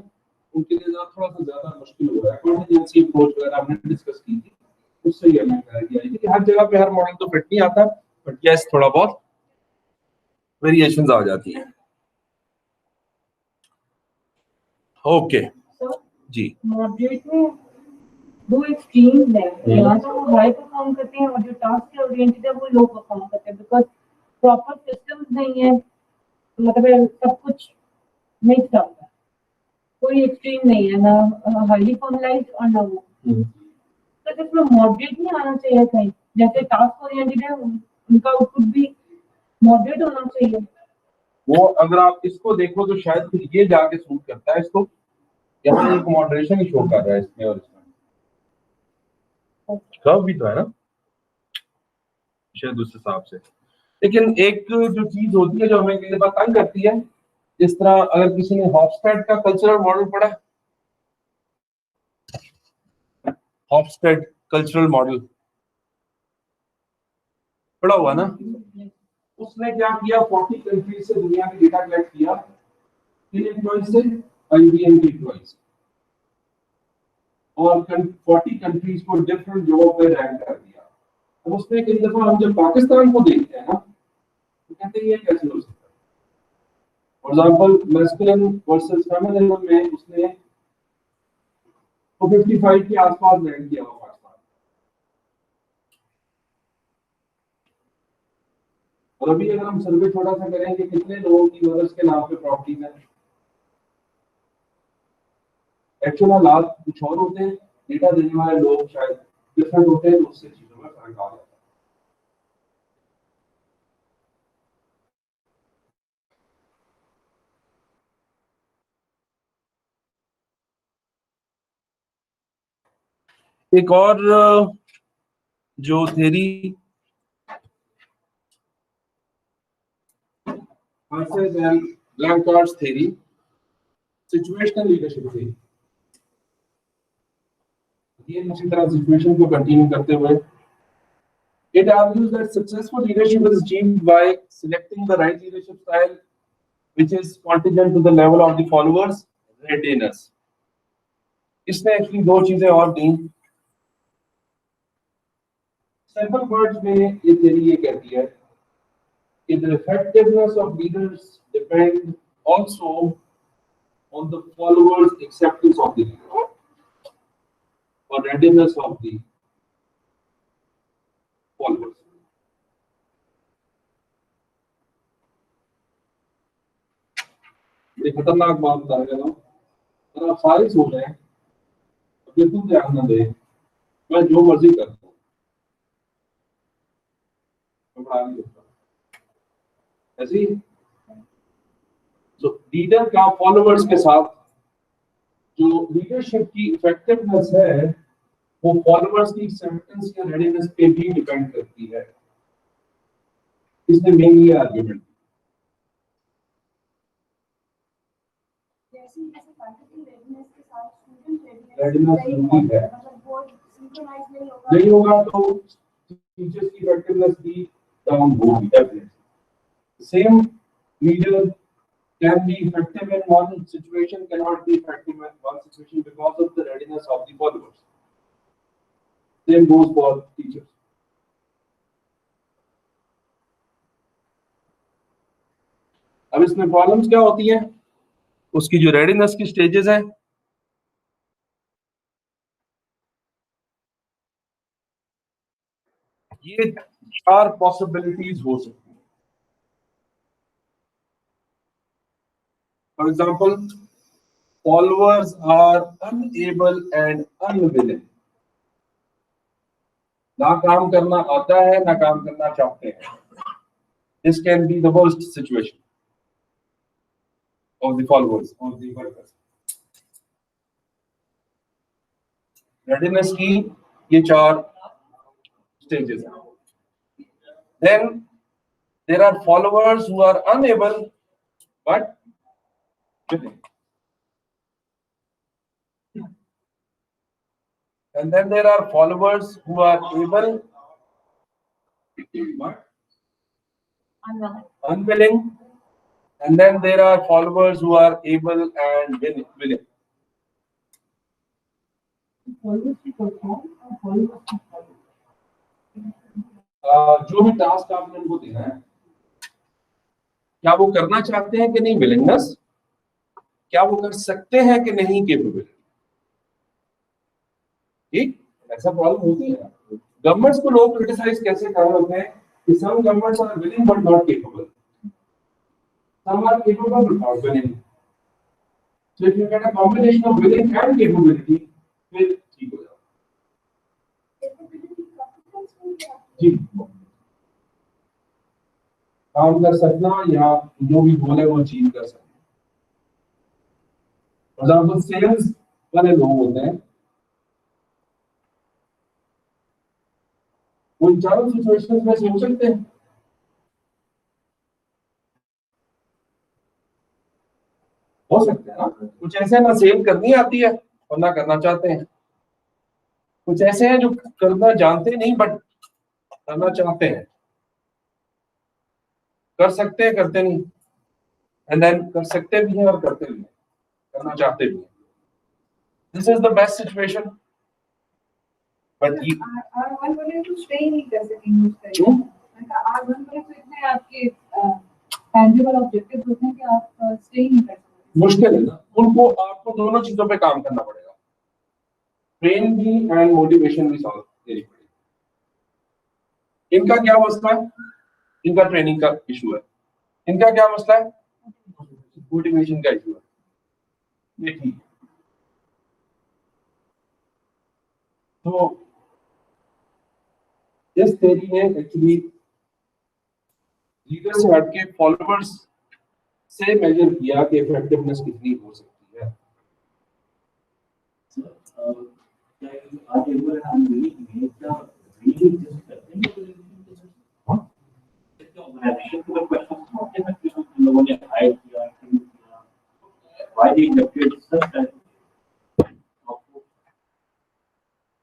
उनके लिए थोड़ा सा ज्यादा मुश्किल हो रहा है। कॉन्टिजेंसी अप्रोच वगैरह हमने डिस्कस की थी, उससे ये अलग क्लैरिटी आएगी कि हर जगह पे हर मॉडल तो फिट नहीं आता, बट यस थोड़ा बहुत वेरिएशंस आ जाती हैं। ओके सर जी, मॉडरेट में दो एक्सट्रीम्स हैं, या तो वो हाई परफॉर्म करते हैं और जो टास्क से ओरिएंटेड है वो लो परफॉर्म करते हैं, बिकॉज प्रॉपर सिस्टम्स नहीं है, मतलब सब कुछ मिक्स चल रहा है, कोई एक्सट्रीम नहीं है, ना हाईली फॉर्मलाइज्ड और ना वो। तो जिसमें मॉडरेट नहीं आना चाहिए कहीं, जैसे टास्क ओरिएंटेड है उनका आउटपुट भी मॉडरेट होना चाहिए। वो अगर आप इसको देखो तो शायद फिर ये जाके सूट करता है इसको, यहाँ एक मॉडरेशन ही शो कर रहा है इसमें और इसमें, कर्व भी तो है ना शायद उस हिसाब से। लेकिन एक जो चीज होती है जो हमें कई बार तंग करती है, जिस तरह अगर किसी ने हॉफस्टेड का कल्चरल मॉडल पढ़ा, हॉफस्टेड कल्चरल मॉडल पढ़ा हुआ ना, उसने क्या किया, 40 कंट्रीज से दुनिया में डेटा कलेक्ट किया, किन एम्प्लॉइज से, आईबीएम के एम्प्लॉइज, और 40 कंट्रीज को डिफरेंट जगहों पे रैंक कर दिया। अब उसमें कई दफा हम जब पाकिस्तान को देखते हैं ना, तो कहते हैं ये कैसे हो सकता है। For example masculine versus feminine में उसने तो 55 के आसपास रैंक किया हुआ पाकिस्तान, और अभी अगर हम सर्वे थोड़ा सा करें कि कितने लोगों की मदर्स के नाम पे प्रॉपर्टीज हैं, एक्चुअल हालात कुछ और होते हैं, डेटा देने वाले लोग शायद डिफरेंट होते हैं, तो उससे चीजों में फर्क आ जाता है। एक और जो theory Blanchard's theory, situational leadership theory, ये इसी तरह सिचुएशन को कंटिन्यू करते हुए, it argues that successful leadership is achieved by selecting the right leadership style which is contingent to the level of the followers readiness। इसने actually दो चीजें और दी। सिंपल वर्ड्स में ये थ्योरी ये कहती है कि the effectiveness of leaders depend also on the followers acceptance of the leader or readiness of the followers। ये खतरनाक बात बता रहा हूं, अगर आप सारे सो रहे हैं, बिल्कुल ध्यान न दें, मैं जो मर्जी करता हूँ, मैं पढ़ा नहीं सकता ऐसे ही। तो लीडर का फॉलोअर्स के साथ जो लीडरशिप की इफेक्टिवनेस है, वो फॉलोअर्स की एक्सेप्टेंस या रेडीनेस पे भी डिपेंड करती है। इसने मेन ये आर्गुमेंट, रेडीनेस जरूरी है, नहीं होगा तो टीचर्स की इफेक्टिवनेस भी डाउन होगी definitely. Same leader can be effective in one situation, cannot be effective in one situation because of the readiness of the followers। Same goes for teachers। अब इसमें प्रॉब्लम्स क्या होती हैं, उसकी जो रेडीनेस की स्टेजेस हैं, ये 4 पॉसिबिलिटीज हो सकती हैं। For example, followers are unable and unwilling, ना काम करना आता है ना काम करना चाहते हैं। This can be the worst situation of the followers of the workers। Readiness की ये 4 स्टेजेस हैं। Then there are followers who are unable but willing, and then there are followers who are able but unwilling, and then there are followers who are able and willing। followers to perform or followers to follow? जो भी task आपने उनको देना है, क्या वो करना चाहते हैं कि नहीं, विलिंगनेस, क्या वो कर सकते हैं कि नहीं, केपेबिलिटी। ठीक, ऐसा प्रॉब्लम होती है। गवर्नमेंट्स को लोग क्रिटिसाइज कैसे कर रहे होते हैं कि some governments are willing but not capable, some are capable but not willing. So if you get a combination of willing and capability, फिर ठीक हो जाएगा। जी, काम कर सकना या जो भी बोले वो अचीव कर सकना। फॉर एग्जाम्पल सेल्स वाले लोग होते हैं, वो इन चारों सिचुएशंस में सोच सकते हैं। हो सकते हैं ना, कुछ ऐसे ना सेल करनी आती है और ना करना चाहते हैं, कुछ ऐसे हैं जो करना जानते नहीं बट करना चाहते हैं, कर सकते हैं करते नहीं, एंड देन कर सकते भी हैं और करते भी हैं, करना चाहते भी हैं। This is the best situation, but ये R1 वाले तो स्टे ही नहीं कर सकेंगे उस तरीके से। मैंने कहा R1 वाले तो इतने आपके tangible objectives होते हैं कि आप स्टे ही नहीं कर सकते। मुश्किल है ना, उनको आपको दोनों चीजों पे काम करना पड़ेगा, ट्रेन भी एंड मोटिवेशन भी सॉल्व करनी पड़ेगी। इनका क्या मसला है, इनका ट्रेनिंग का इशू है, इनका क्या मसला है, मोटिवेशन का इशू है। देखिए, तो इस थ्योरी ने एक्चुअली लीडर से हटके फॉलोअर्स से मेजर किया कि इफेक्टिवनेस कितनी हो सकती है।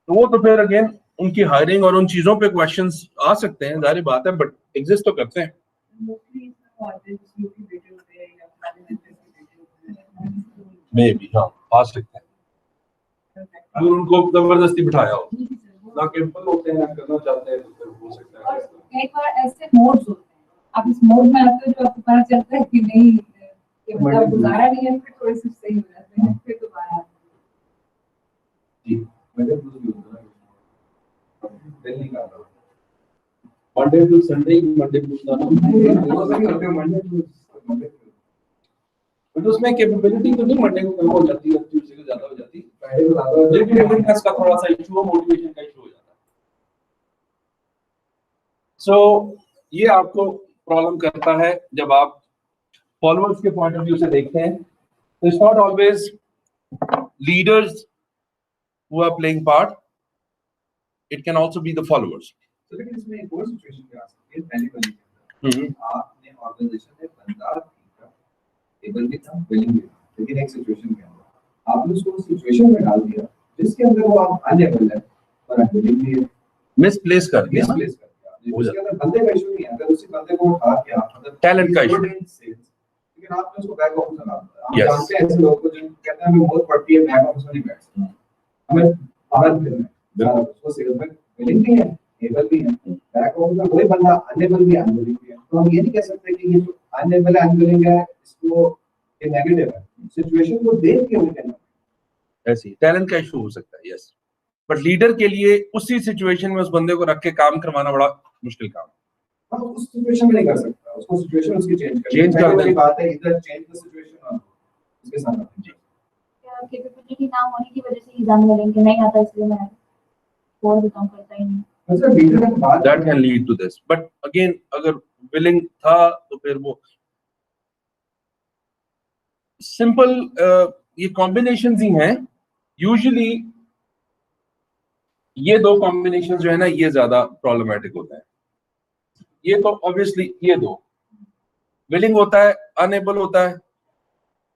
तो वो तो फिर अगेन उनकी हायरिंग और उन चीजों पे क्वेश्चंस आ सकते हैं, जाहिर बात है, बट एग्जिस्ट तो करते हैं। Mostly इसमें audience जो भी बेटे होते हैं या management के बेटे होते हैं। मे भी, हाँ, आ सकते हैं, अगर उनको जबरदस्ती बिठाया हो, ना केवल होते हैं ना करना चाहते हैं, तो फिर हो सकता और है। कई बार ऐसे मोड्स होते हैं, आप इस मोड में आते हो जो आपको पता चलता है कि नहीं कि मतलब गुजारा नहीं है, फिर थोड़े से सही हो जाते हैं, फिर दोबारा आते जी, दिल्ली का Monday to Sunday, Monday to but उसमें कैपेबिलिटी तो नहीं मंडे को कम हो जाती है, ट्यूसडे को ज्यादा हो जाती है, फ्राइडे को ज्यादा, लेकिन विलिंगनेस का थोड़ा सा इशू, मोटिवेशन का इशू हो जाता है। सो ये आपको प्रॉब्लम करता है जब आप फॉलोअर्स के पॉइंट ऑफ व्यू से देखते हैं। It's not always leaders who are playing part, it can also be the followers. तो लेकिन इसमें एक और सिचुएशन भी आ सकती है, पहली वाली आपने ऑर्गेनाइजेशन में बंदा था, टेबल भी था, बिलिंग भी था, लेकिन एक सिचुएशन के अंदर आपने उसको सिचुएशन में डाल दिया जिसके अंदर वो आप अनएबल है और बिलिंग भी है, मिसप्लेस कर दिया, मिसप्लेस कर दिया। उसके अंदर बंदे का इशू नहीं है, अगर उसी बंदे को उठा के आप मतलब टैलेंट का इशू, लेकिन आपने उसको बैक ऑफिस लगा दिया। हम Yes. जानते हैं ऐसे लोगों को जो कहते हैं हमें बहुत पड़ती है, बैक ऑफिस में नहीं बैठते, हमें बाहर फिरना है, उसको सेल्स में बिलिंग भी है, एबल भी है, बैक ऑफिस में वही बंदा अनएबल भी, अनविलिंग भी है। तो हम ये नहीं कह सकते कि ये जो अनएबल है, अनविलिंग है, इसको ये नेगेटिव है, सिचुएशन को देख के हमें कहना ऐसी टैलेंट का इशू हो सकता है, यस, बट लीडर के लिए उसी सिचुएशन में उस बंदे को रख के काम करवाना बड़ा मुश्किल काम है। हम उस सिचुएशन में नहीं कर सकता, उसको सिचुएशन उसकी चेंज कर वाली दें। बात है, इधर चेंज द सिचुएशन और उसके साथ जी क्या कैपेबिलिटी ना होने की वजह से एग्जाम में लिंक नहीं आता, इसलिए मैं और भी काम करता ही नहीं। मतलब लीडर की बात That can lead to this, but again अगर willing था तो फिर वो सिंपल ये कॉम्बिनेशंस ही हैं यूजुअली। ये दो कॉम्बिनेशन जो है ना, ये ज्यादा प्रॉब्लमेटिक होता है। ये तो ऑब्वियसली ये दो, विलिंग होता है, अनएबल होता है,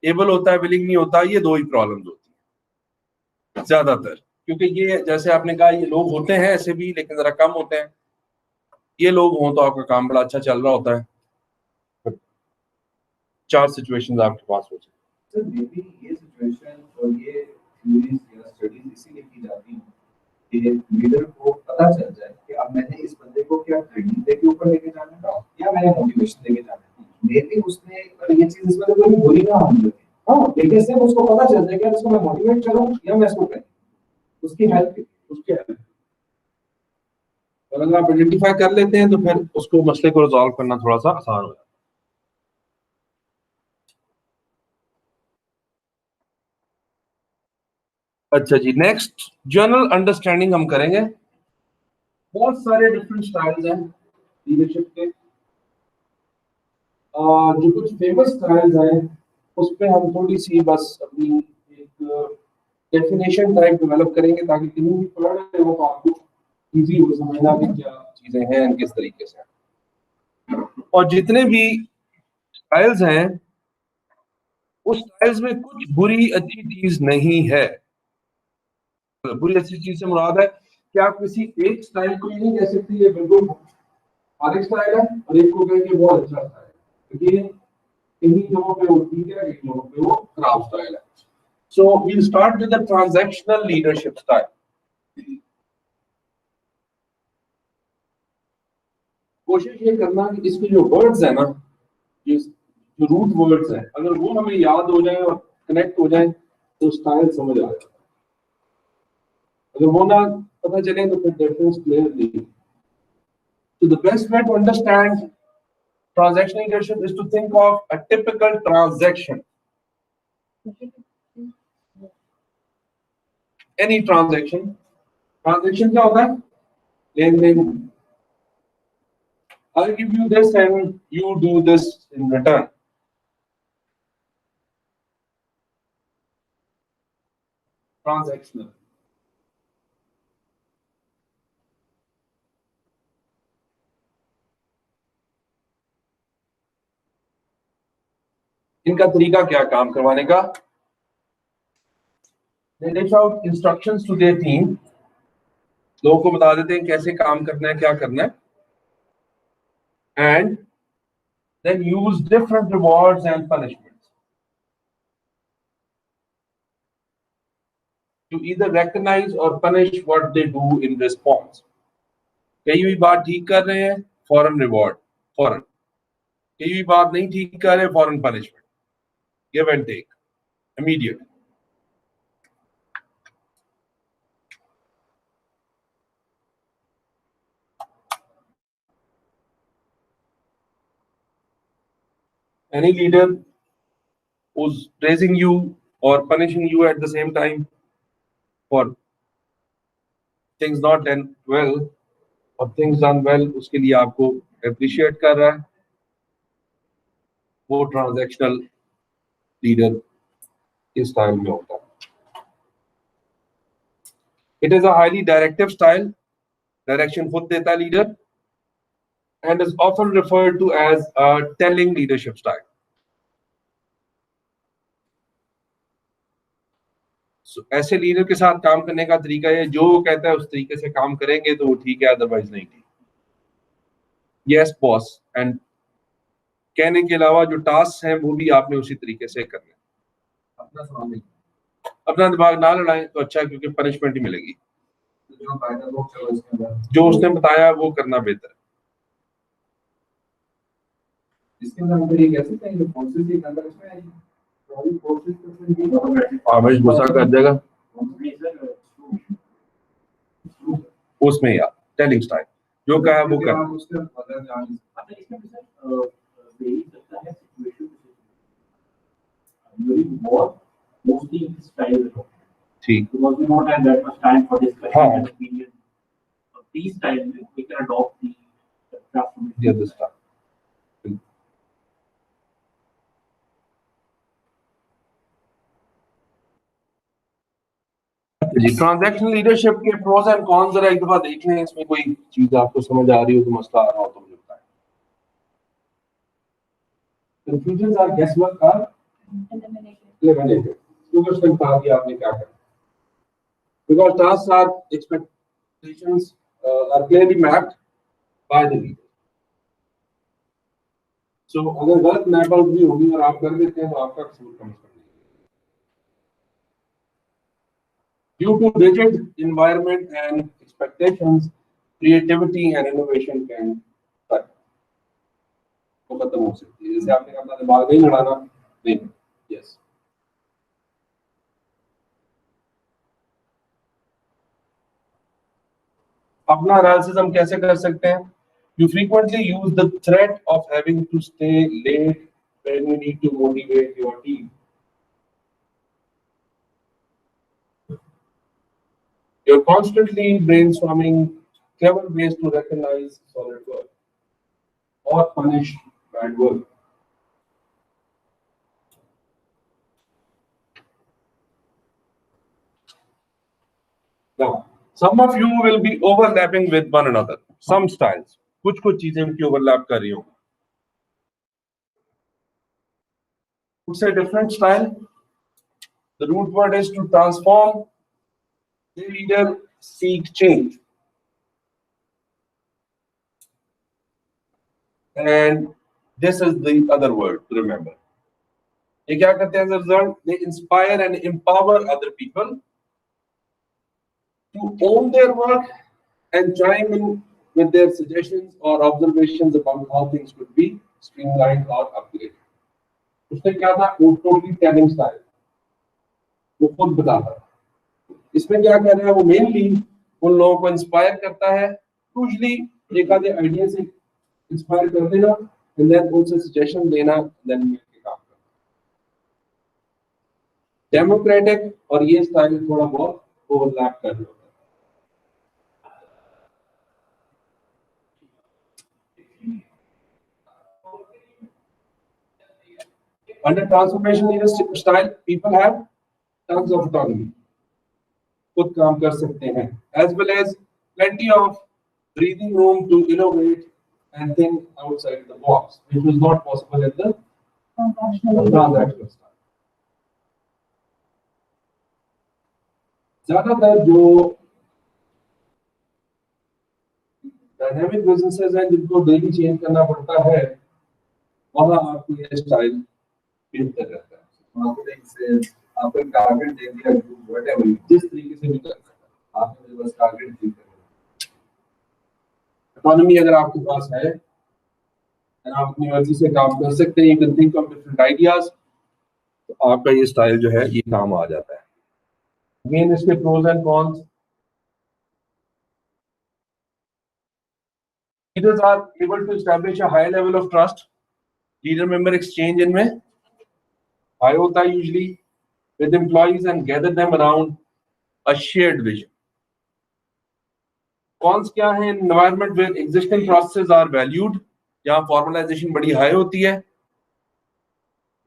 एबल होता है, विलिंग नहीं होता, ये दो ही प्रॉब्लम्स होती हैं ज्यादातर, क्योंकि ये जैसे आपने कहा ये लोग होते हैं ऐसे भी, लेकिन जरा कम होते हैं। ये लोग हों तो आपका काम बड़ा अच्छा चल रहा होता है, 4 सिचुएशंस आपके पास हो जाए। सर मे बी ये सिचुएशन और ये थ्योरीज या स्टडीज इसीलिए की जाती हैं कि लीडर को पता चल जाए कि अब मैंने इस बंदे को क्या ट्रेनिंग दे के ऊपर लेके जाना है या मैंने मोटिवेशन देके जाना है। मे बी उसने अगर ये चीज इसमें तो कोई बुरी ना होने लगे, हाँ, लेकिन सिर्फ उसको पता चल जाए कि यार इसको मैं मोटिवेट करूँ या मैं इसको करूँ, उसकी हेल्प, उसके और अगर आप आइडेंटिफाई कर लेते हैं तो फिर उसको मसले को रिजॉल्व करना थोड़ा सा आसान हो जाता है। अच्छा जी, नेक्स्ट जनरल अंडरस्टैंडिंग हम करेंगे। बहुत सारे डिफरेंट स्टाइल्स हैं लीडरशिप के, जो कुछ फेमस स्टाइल्स हैं उस पे हम थोड़ी सी बस अपनी एक डेफिनेशन टाइप डेवलप करेंगे ताकि कहीं भी पढ़ रहे हो तो आपको इजी हो समझना कि क्या चीजें हैं किस तरीके से। और जितने भी स्टाइल्स हैं उस स्टाइल्स में कुछ बुरी अच्छी चीज नहीं है। बुरी अच्छी चीज से मुराद है कि आप किसी एक स्टाइल को ही नहीं कह सकते ये बिल्कुल हर एक स्टाइल है और एक को कहेंगे बहुत अच्छा स्टाइल है, क्योंकि कहीं जगहों पे वो ठीक है, कहीं जगहों पे वो खराब स्टाइल है। So we'll start with the transactional leadership style. कोशिश ये करना कि इसके जो वर्ड्स है ना, जो रूट वर्ड्स हैं, अगर वो हमें याद हो जाए और कनेक्ट हो जाए तो स्टाइल समझ आ जाए। अगर वो ना पता चले तो फिर डिफरेंस क्लियर नहीं। So the best way to understand transactional leadership is to think of a typical transaction. Any transaction. Transaction क्या होता है? लेन then. I'll give you this and you do this in return. Transactional. इनका तरीका क्या काम करवाने का? They dish out instructions to their team. लोगों को बता देते हैं कैसे काम करना है, क्या करना है, and then use different rewards and punishments to either recognize or punish what they do in response. कई भी बात ठीक कर रहे हैं फौरन रिवॉर्ड, फौरन कई भी बात नहीं ठीक कर रहे फौरन punishment, give and take, immediate. Any leader who's praising you or punishing you at the same time for things not done well or things done well, उसके लिए आपको appreciate कर रहा है, वो ट्रांजैक्शनल लीडर इस स्टाइल में होता है। It is a highly directive style, direction खुद देता है leader, and is often referred to as a telling leadership style. ऐसे लीडर के साथ काम करने का तरीका है, जो वो कहता है उस तरीके से काम करेंगे तो वो ठीक है, अदरवाइज नहीं ठीक। यस बॉस, एंड कहने के अलावा जो टास्क हैं वो भी आपने उसी तरीके से करने। अपना दिमाग ना लड़ाएं तो अच्छा, क्योंकि पनिशमेंट ही मिलेगी। जो उसने बताया वो करना बेहतर है। इसके अंदर हम ये कह सकते हैं कि फोर्सेस के अंदर इसमें आवेश गुस्सा कर देगा उसमें, यार टेलिंग स्टाइल जो कहा वो कर। ठीक, because we don't have that much time for discussion हाँ, and opinion. So these times we can adopt the transformation. the other stuff. जी, ट्रांजैक्शनल लीडरशिप के प्रोस एंड कॉन्स जरा एक दफा देख लें, इसमें कोई चीज आपको समझ आ रही हो तो मसला आ रहा हो तो मुझे बताएं। Confusion or guess work are eliminated. क्योंकि उसने बता दिया आपने क्या करना। Because tasks are expectations are clearly mapped by the leader. So अगर गलत मैप आउट भी होगी और आप कर देते हैं तो आपका कसूर कम नहीं। Due to rigid environment and expectations, creativity and innovation can thrive. वो खत्म हो सकती है, जैसे आपने कहा अपना दिमाग नहीं लड़ाना, नहीं, yes. अपना एनालिसिस हम कैसे कर सकते हैं? You frequently use the threat of having to stay late when you need to motivate your team. You're constantly brainstorming clever ways to recognize solid work or punish bad work. Now, some of you will be overlapping with one another. Some styles, कुछ चीजें उनकी overlap कर रही होंगी. It's a different style. The root word is to transform. The leader seek change. And this is the other word to remember. ये क्या करते हैं as a result? They inspire and empower other people to own their work and chime in with their suggestions or observations about how things could be streamlined or upgraded. उसने क्या था? वो totally telling style. वो खुद बताता है. इसमें क्या कर रहा है? वो mainly उन लोगों को inspire करता है. Usually एक आधे idea से inspire कर देना and then उनसे suggestion देना, then मिलके काम करना. Democratic और ये style थोड़ा बहुत overlap कर रहे होता है. Under transformation leadership style, people have tons of autonomy. खुद काम कर सकते हैं, as well as plenty of breathing room to innovate and think outside the box, which was not possible in the transactional style. ज़्यादातर जो dynamic businesses हैं जिनको daily change करना पड़ता है, वहाँ आपको ये स्टाइल बेहतर रहता है. मार्केटिंग से आपको टारगेट दे दिया, व्हाटएवर जिस तरीके से भी कर सकते हैं. आपने बस टारगेट दी है. इकोनॉमी अगर आपके पास है और आप अपनी मर्जी से काम कर सकते हैं, you can think of different ideas, तो आपका ये स्टाइल जो है ये काम आ जाता है. Again, इसके pros and cons. Leaders are able to establish a high level of trust. Leader member exchange इनमें high होता है usually with employees and gather them around a shared vision. Cons क्या है? Environment where existing processes are valued, जहाँ formalization बड़ी high होती है.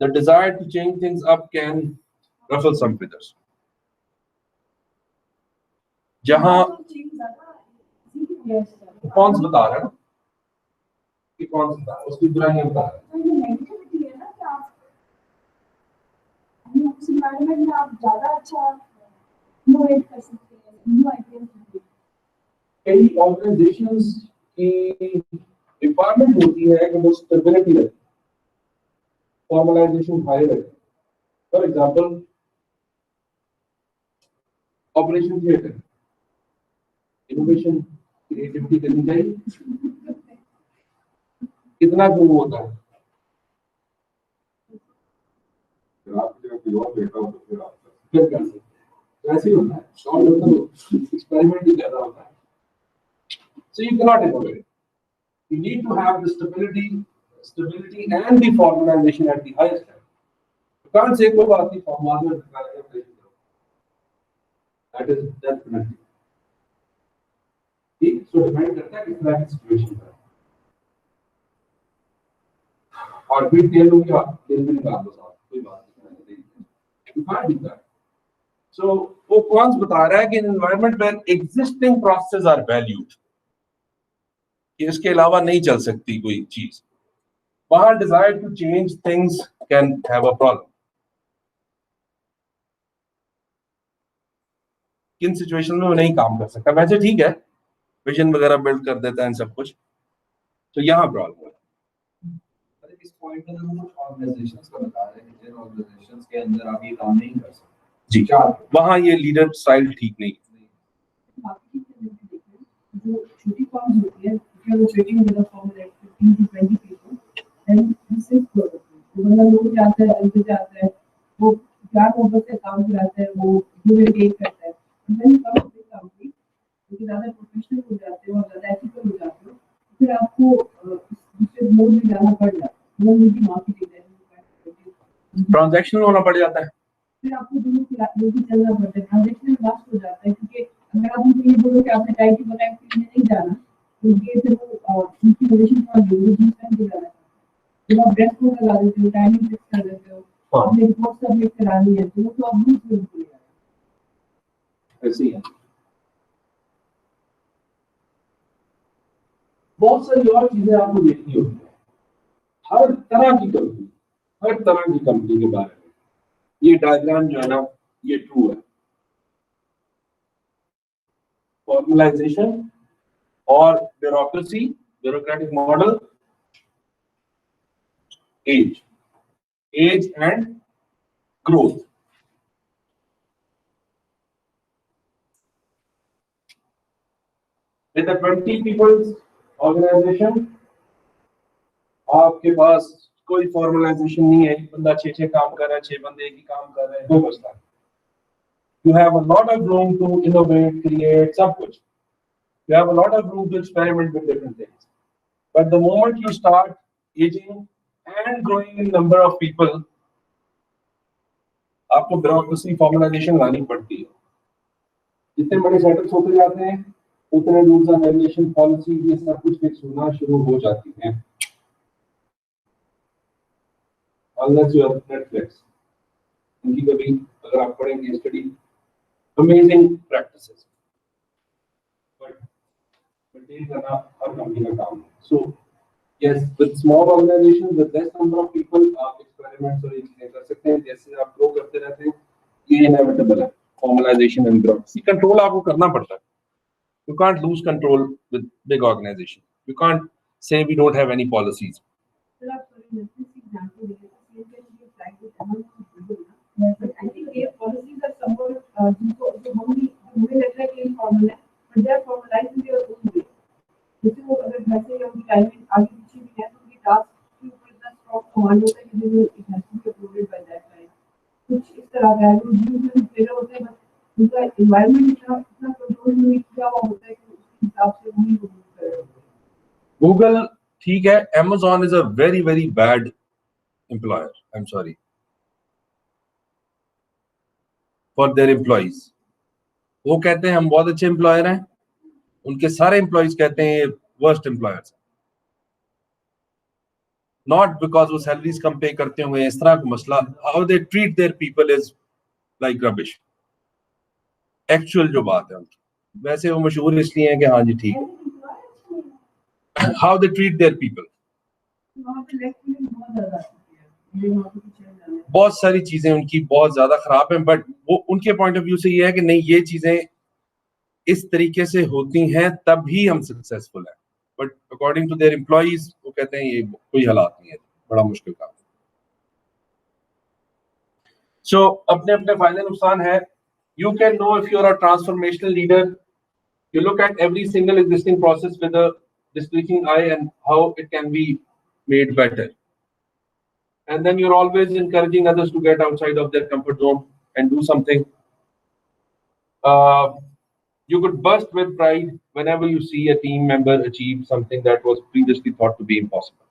The desire to change things up can ruffle some feathers. जहाँ Yes, sir. cons बता रहा है ना, कि cons बता रहा है, उसकी बुराइयां बता रहा है. तो ये नेगेटिविटी है ना कि आप उस एनवायरनमेंट में आप ज्यादा अच्छा इनोवेट कर सकते हैं, न्यू आइडियाज सकते हैं. कई ऑर्गेनाइजेशंस की रिक्वायरमेंट होती है कि वो स्टेबिलिटी रहे, फॉर्मलाइजेशन हाई रहे. For example operation theatre, innovation creativity करनी चाहिए. कितना गुम होता है. फिर कर सकते हैं. ऐसे ही होता है, शॉर्ट मतलब एक्सपेरिमेंट ही ज्यादा होता है. So you cannot innovate. You need to have the stability and the formalization at the highest level. You can't say कोई बात नहीं फॉर्मल में that is definitely. ठीक, so डिपेंड करता है किस तरह की सिचुएशन है. और फिर तेल हो गया, तेल भी निकाल दो साहब, कोई बात नहीं. You can't do that. So वो कौन बता रहा है कि in environment where existing processes are valued, कि इसके अलावा नहीं चल सकती कोई चीज, वहां desire to change things can have a problem. किन सिचुएशन में वो नहीं काम कर सकता. वैसे ठीक है, विजन वगैरह बिल्ड कर देता है सब कुछ, तो यहाँ प्रॉब्लम है. इस पॉइंट में हम कुछ ऑर्गेनाइजेशंस का बता रहे हैं जिन ऑर्गेनाइजेशंस के अंदर आप ये काम नहीं कर सकते. जी, वहां ये लीडर स्टाइल ठीक नहीं है। बाकी चीजें भी देखें, जो छोटी फॉर्म्स होती है, if you are operating with a firm like 15 to 20 people, then this is good. तो मतलब लोग जाते हैं, अंदर जाते हैं, वो क्या मोहब्बत से काम कराते हैं, वो give and take करता है। And then you come to big company, क्योंकि ज़्यादा प्रोफेशनल हो जाते हो और ज़्यादा एथिकल हो जाते हो, फिर आपको दूसरे मोड में जाना पड़ जाता है। वो मेरी मार्केटिंग है, ट्रांजैक्शनल होना पड़ जाता है। फिर आपको दोनों भी चलना पड़ता है, ट्रांजेक्शन लास्ट हो जाता है, क्योंकि अगर आप उनको ये बोलो कि आपने टाइम टू टाइम के लिए नहीं जाना, तो ये फिर वो उनकी पोजीशन पर जो जीत टाइम पे जाना है, जब आप ड्रेस कोड लगा देते हो, टाइमिंग फिक्स कर देते हो, आपने रिपोर्ट सबमिट करानी है, तो वो तो आप यूज नहीं करेगा। ऐसे ही है। बहुत सारी और चीजें आपको देखनी होती है, हर तरह की कंपनी के बारे में ये डायग्राम जो है ना, ये ट्रू है। फॉर्मलाइजेशन और bureaucratic model, age and growth. With 20 people's organization आपके पास कोई फॉर्मलाइजेशन नहीं है, एक बंदा 6 काम कर रहा है, 6 बंदे एक ही काम कर रहे हैं, दो बचता है। You have a lot of room to innovate, create, सब कुछ। You have a lot of room to experiment with different things. But the moment you start aging and growing in number of people, आपको bureaucracy formalization लानी पड़ती है। जितने बड़े setups होते जाते हैं, उतने रूल्स एंड रेगुलेशन, पॉलिसी, ये सब कुछ फिक्स होना शुरू हो जाती हैं। Unless you have Netflix, इनकी कभी अगर आप पढ़ेंगे study, amazing practices, but maintain करना हर कंपनी का काम है। So yes, with small organizations, with less number of people, आप experiments और ये चीजें कर सकते हैं। जैसे आप grow करते रहते हैं, ये inevitable है, formalization and bureaucracy control आपको करना पड़ता है। You can't lose control with big organization. You can't say we don't have any policies. Sir, आप sorry, Netflix example देंगे, तो same can be applied with Amazon, ना? But I think their policies are somewhat जिनको जो हमें लग रहा है कि informal है, but they are formalized in their own way. जैसे वो अगर घर से या उनकी टाइमिंग आगे पीछे भी है, तो उनकी टास्क के ऊपर इतना स्ट्रॉन्ग कमांड होता है कि जो it has to be uploaded by that time. कुछ इस तरह का है, वो यूजुअली फेल होते हैं, बट उनका एनवायरनमेंट इतना कंट्रोल में किया हुआ होता है कि उसके हिसाब से वही वो कर रहे होते हैं। Google ठीक है, Amazon is a very very bad employer. I'm sorry for their employees. वो कहते हैं हम बहुत अच्छे एम्प्लॉयर हैं, उनके सारे एम्प्लॉयज कहते हैं वर्स्ट एम्प्लॉयर्स। नॉट बिकॉज वो सैलरीज कम पे करते हुए इस तरह का मसला, how they treat their people is like rubbish. Actual जो बात है उनकी, वैसे वो मशहूर इसलिए हैं कि हाँ जी ठीक, how they treat their people. वहाँ पे लेक्चरिंग बहुत ज़्यादा आती है, ये वहाँ पे पीछे जाना है। बहुत सारी चीजें उनकी बहुत ज्यादा खराब हैं, बट वो उनके पॉइंट ऑफ व्यू से ये है कि नहीं, ये चीजें इस तरीके से होती हैं तभी हम सक्सेसफुल हैं। But according to their employees वो कहते हैं ये कोई हालात नहीं है, बड़ा मुश्किल काम है। सो अपने अपने फायदे नुकसान है। You can know if you are a transformational leader, you look at every single existing process with a displeasing eye and how it can be made better. And then you're always encouraging others to get outside of their comfort zone and do something. You could burst with pride whenever you see a team member achieve something that was previously thought to be impossible.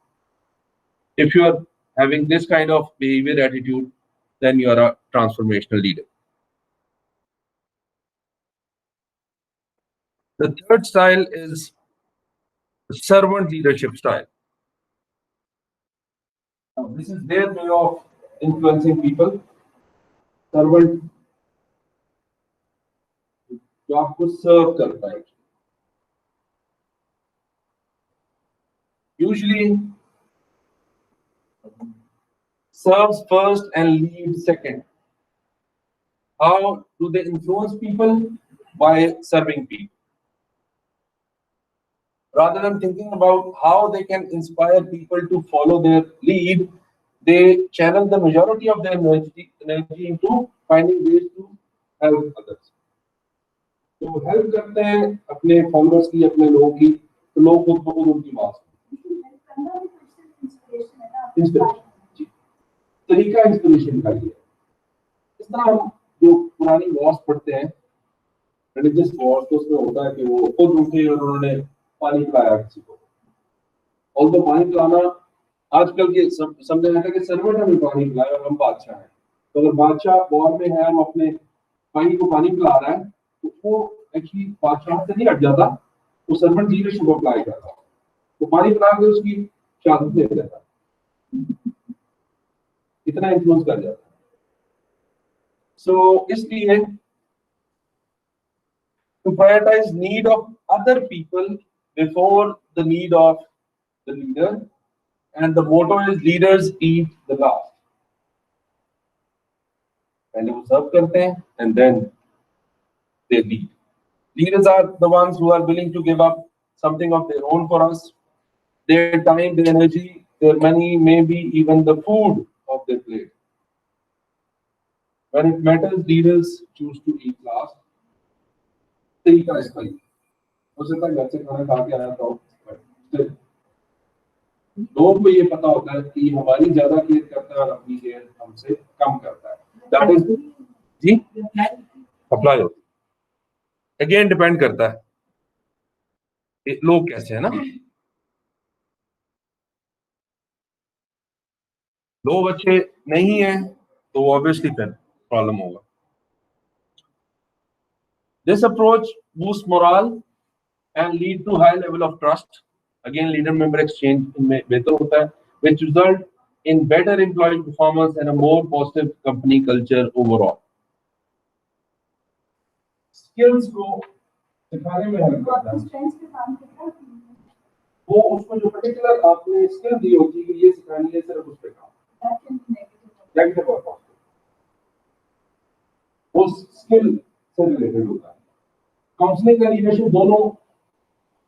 If you are having this kind of behavior attitude, then you are a transformational leader. The third style is servant leadership style. Now, this is their way of influencing people. Servant जो आपको सर्व करता है, usually serves first and leads second. How do they influence people? By serving people. Rather than thinking about how they can inspire people to follow their lead, they channel the majority of their energy into finding ways to help others. तो help करते हैं अपने followers की, अपने लोगों की, तो लोग खुद ब खुद उनकी बात जी, तरीका इंस्पिरेशन का ये है। इस तरह हम जो पुरानी वॉर्स पढ़ते हैं, रिलीजियस वॉर्स, तो उसमें होता है कि वो खुद उठे और उन्होंने पानी पिलाया किसी को। और तो पानी पिलाना आजकल के समझा जाता है कि सर्वेंट हमें पानी पिलाए और हम बादशाह हैं। तो अगर बादशाह वॉर में है, वो अपने भाई को पानी पिला रहा है, तो वो एक्चुअली बादशाह से नहीं हट जाता, वो सर्वेंट लीडरशिप अप्लाई करता है, तो पानी पिला के उसकी शहादत दे देता है, इतना इन्फ्लुएंस कर जाता है। सो इसलिए to prioritize need of other people before the need of the leader, and the motto is leaders eat the last. पहले वो सर्व करते हैं and then they lead. Leaders are the ones who are willing to give up something of their own for us, their time, their energy, their money, maybe even the food of their plate. When it matters, leaders choose to eat last. तरीका इसका ही हो सकता है घर से खाना खा के आया था, लोगों को ये पता होता है कि हमारी ज्यादा केयर करता है और अपनी केयर हमसे कम करता है। दैट इज जी अप्लाई होती है, अगेन डिपेंड करता है लोग कैसे है ना। लोग अच्छे नहीं है तो ऑब्वियसली फिर प्रॉब्लम होगा। This approach boosts morale and lead to high level of trust. Again, leader-member exchange में बेहतर होता है, which result in better employee performance and a more positive company culture overall. Skills को सिखाने में हेल्प करता है। वो उसको जो पर्टिकुलर आपने स्किल दी होती है, ये सिखानी है, सिर्फ उस पे काम। नेगेटिव और पॉजिटिव, वो स्किल से रिलेटेड होता है। काउंसलिंग और लीडरशिप दोनों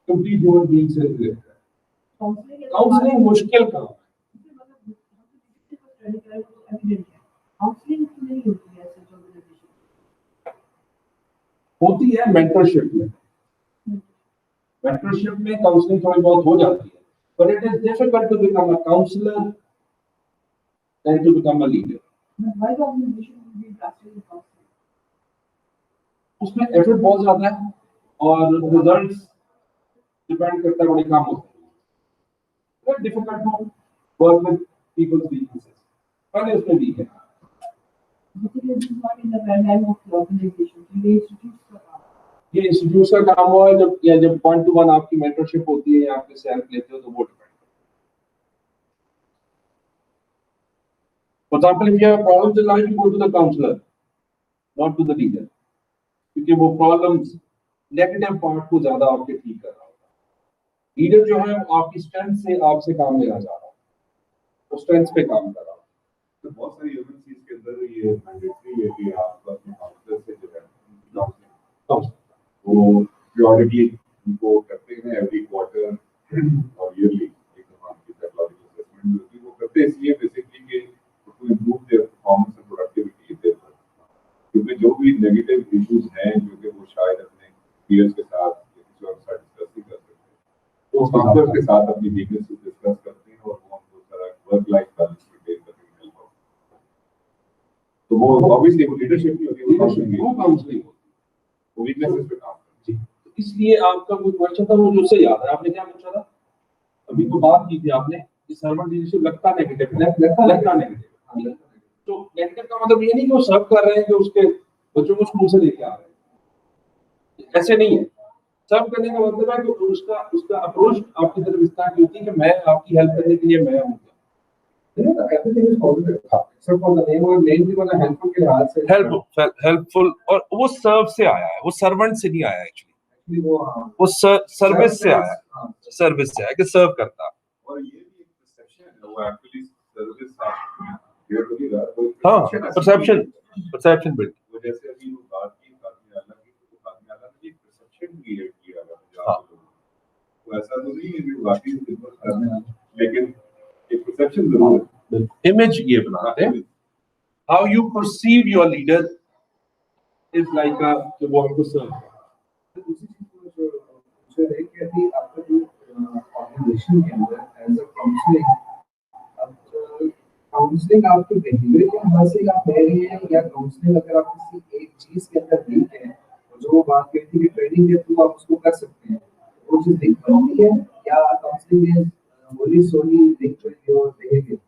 कंप्लीट ह्यूमन बीइंग से रिलेटेड है। काउंसलिंग मुश्किल काम होती है मेंटरशिप में। मेंटरशिप में काउंसलिंग थोड़ी बहुत हो जाती है, but it is difficult to become a counselor and to become a leader. उसमें एफर्ट बहुत ज्यादा है और रिजल्ट्स डिपेंड करता है बड़े काम होते हैं। It's difficult to work with people's weaknesses, पहले उसमें वीक है। ये इंस्टीट्यूट का काम हुआ है, जब 1-to-1 आपकी मेंटरशिप होती है या आपके सेल्फ लेते हो, तो वो depend. For example, if you have problems in life, you go to the counsellor, not to the leader, क्योंकि वो प्रॉब्लम्स नेगेटिव पार्ट को ज्यादा आपके ठीक कर रहा होता है। लीडर जो है वो आपकी स्ट्रेंथ से आपसे काम लेना चाह रहा है, वो स्ट्रेंथ पे काम कर रहा है। तो बहुत सारी एजेंसीज के अंदर ये मैंडेटरी है कि आप अपने काउंसलर से जो है वो प्योरिटी उनको करते हैं एवरी क्वार्टर और ईयरली एक दफा की साइकोलॉजिकल असेसमेंट होती है। वो करते हैं इसलिए बेसिकली कि to improve their performance and productivity there, क्योंकि जो भी नेगेटिव इश्यूज हैं जो कि वो शायद अपने पीयर्स के साथ या किसी और के साथ डिस्कस नहीं कर सकते, तो काउंसलर के साथ अपनी वीकनेस डिस्कस करते हैं और वो उनको सारा वर्क लाइफ बैलेंस मेंटेन करने में हेल्प होती है। तो वो ऑब्वियसली वो लीडरशिप नहीं होती, वो काउंसलिंग होती है, वो वीकनेसेस पे काम करती है। इसलिए आपका कोई क्वेश्चन था वो मुझसे याद है, आपने क्या पूछा था? अभी तो बात की थी आपने कि सर्वेंट लीडरशिप लगता नेगेटिव, लगता नेगेटिव। तो नेगेटिव का मतलब ये नहीं कि वो सर्व कर रहे हैं कि उसके बच्चों को स्कूल से लेके आ रहे हैं, ऐसे नहीं है। सर्व करने का मतलब है कि उसका अप्रोच आपकी तरफ इस तरह की होती है कि मैं आपकी हेल्प करने के लिए मैं हूं। Everything is positive, except for the name और मेनली वाला हेल्पफुल के लिहाज से हेल्पफुल, और वो सर्व से आया है, वो सर्वेंट से नहीं आया एक्चुअली, वो सर्विस से आया है, सर्विस से आया कि सर्व करता है। और ये भी एक परसेप्शन है, वो एक्चुअली सर्विस आप ये बोलिएगा, हाँ, परसेप्शन बिल्ड, वो जैसे अभी वो बात की आदमी अलग की, तो आदमी अलग एक परसेप्शन क्रिएट किया है। हाँ, वो ऐसा तो नहीं है कि वाकई खिदमत करना है, लेकिन एक परसेप्शन जरूर है। इमेज ये बनाते हैं. How you perceive your leader is like a कि वो हमको serve करे. दूसरी चीज जो पूछा है कि अभी आपका जो ऑर्गेनाइजेशन के अंदर एज अ काउंसलिंग, अब काउंसलिंग आपके बिहेवियर के लिहाज से आप दे रहे हैं, या काउंसलिंग अगर आप किसी एक चीज के अंदर वीक है और जो वो बात कहती है कि ट्रेनिंग के थ्रू आप उसको कर सकते हैं, वो चीज लिंक होती है, या counselling is only solely linked with your behaviour?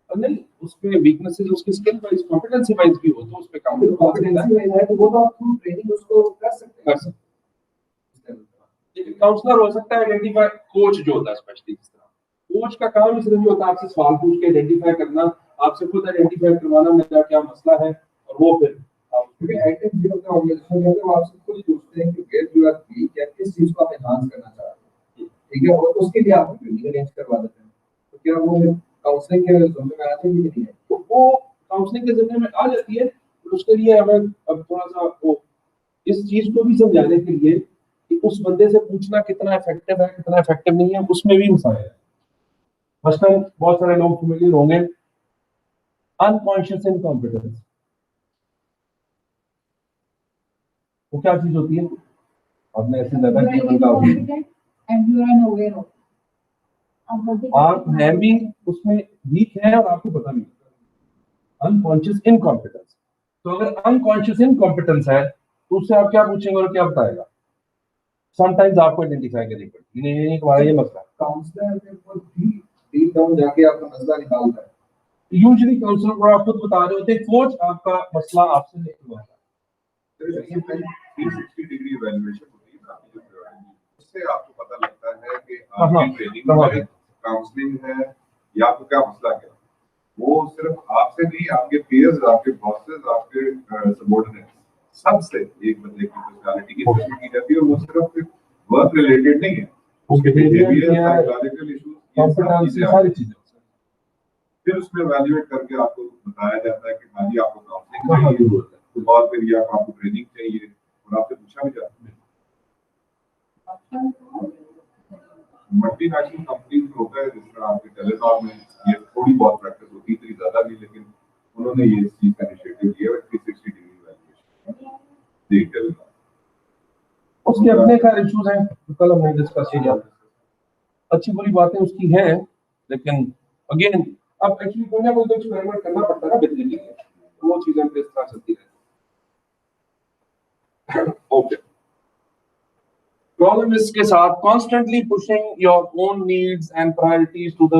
और नहीं, उसमें वीकनेसेस उसके स्किल वाइज कॉम्पिटेंसी वाइज भी हो तो उस पे काम कॉम्पिटेंसी वाइज है तो वो तो आप थ्रू ट्रेनिंग उसको कर सकते कर सकते हैं. लेकिन काउंसलर हो सकता है आइडेंटिफाई, कोच जो होता है स्पेशली इस तरह, कोच का काम ही सिर्फ ये होता है आपसे सवाल पूछ के आइडेंटिफाई करना, आपसे खुद आइडेंटिफाई करवाना मेरा क्या मसला है, और वो फिर आप क्योंकि एक्टिव जो होता है ऑर्गेनाइजेशन के अंदर वो आपसे खुद पूछते हैं कि वेयर यू आर वीक या किस चीज को आप एनहांस करना चाहते हैं, ठीक है, और उसके लिए आप ट्रेनिंग अरेंज करवा देते हैं. तो क्या वो काउंसलिंग के ज़िम्मे में आती है कि नहीं है? तो वो काउंसलिंग के ज़रिए में आ जाती है. तो उसके लिए हमें अब थोड़ा सा वो इस चीज को भी समझाने के लिए कि उस बंदे से पूछना कितना इफेक्टिव है कितना इफेक्टिव नहीं है, उसमें भी मसाइल है. मसलन बहुत सारे लोग फेमिलियर होंगे अनकॉन्शियस इनकॉम्पिटेंस. वो क्या चीज होती है? आपने ऐसे ज्यादा की बंदा होती है, and you are unaware of it. आप हैं भी उसमें वीक हैं और आपको पता नहीं. Unconscious incompetence. तो अगर अनकॉन्शियस इनकॉम्पिटेंस है तो उससे आप क्या पूछेंगे और क्या बताएगा? समटाइम्स आपको आइडेंटिफाई करनी पड़ती है, नहीं तुम्हारा ये मसला. काउंसलर के ऊपर भी डीप डाउन जाके आपका मसला निकालता है. यूजुअली काउंसलर को आप खुद बता रहे होते हैं, कोच आपका मसला आपसे निकलवाता है. तो ये 360 डिग्री इवैल्यूएशन होती है ना आपकी जो priority, उससे आपको पता लगता है कि आपकी ट्रेनिंग है, काउंसलिंग है, या आपको क्या मसला क्या है. वो सिर्फ आपसे नहीं, आपके पीयर्स, आपके बॉसेस, आपके सबऑर्डिनेट्स, सबसे एक बंदे की पर्सनालिटी की टेस्ट की जाती है, और वो सिर्फ वर्क रिलेटेड नहीं है, उसके बिहेवियर, साइकोलॉजिकल इश्यूज, कॉम्पिटेंस, सारी चीजें. फिर उसमें इवैल्यूएट करके आपको बताया जाता है कि हाँ जी आपको काउंसलिंग चाहिए, और फिर या आपको ट्रेनिंग चाहिए, और आपसे पूछा भी जाता है. मल्टीनेशनल कंपनीज में होता है, जिस तरह आपके टेलीकॉम में ये थोड़ी बहुत प्रैक्टिस होती है, इतनी ज्यादा नहीं, लेकिन उन्होंने ये इस चीज का इनिशिएटिव लिया है 360 डिग्री इवैल्यूएशन. जी टेलीकॉम उसके अपने खैर इश्यूज हैं, तो कल हमने डिस्कस किया. अच्छी बुरी बातें उसकी हैं, लेकिन अगेन अब एक्चुअली कोई ना कोई तो एक्सपेरिमेंट करना पड़ता है ना बिजली के लिए, तो वो चीजें किस तरह चलती रहती है. ओके. प्रॉब्लम इसके साथ constantly pushing your own needs and priorities to the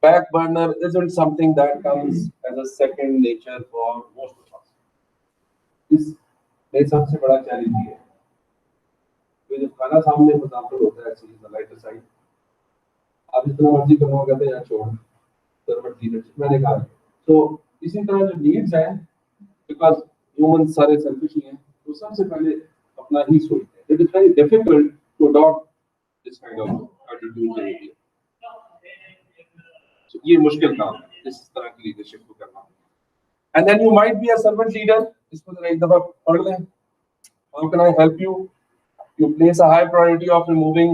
back burner isn't something that comes as a second nature for most of us. इस मेरे सबसे बड़ा चैलेंज ये है कि जब खाना सामने एग्जांपल होता है एक्चुअली द लाइटर साइड, आप जितना मर्जी करो कहते हैं यार छोड़ सर्वेंट लीडरशिप मैंने कहा. तो इसी तरह जो नीड्स हैं, बिकॉज ह्यूमन सारे सेल्फिश ही हैं, तो सबसे पहले अपना ही सोचते हैं. It is very difficult to adopt this kind of attitude behaviour. So, ये मुश्किल काम है इस तरह की लीडरशिप को करना. And then you might be a servant leader. इसको जरा एक दफा पढ़ लें. How can I help you? You place a high priority of removing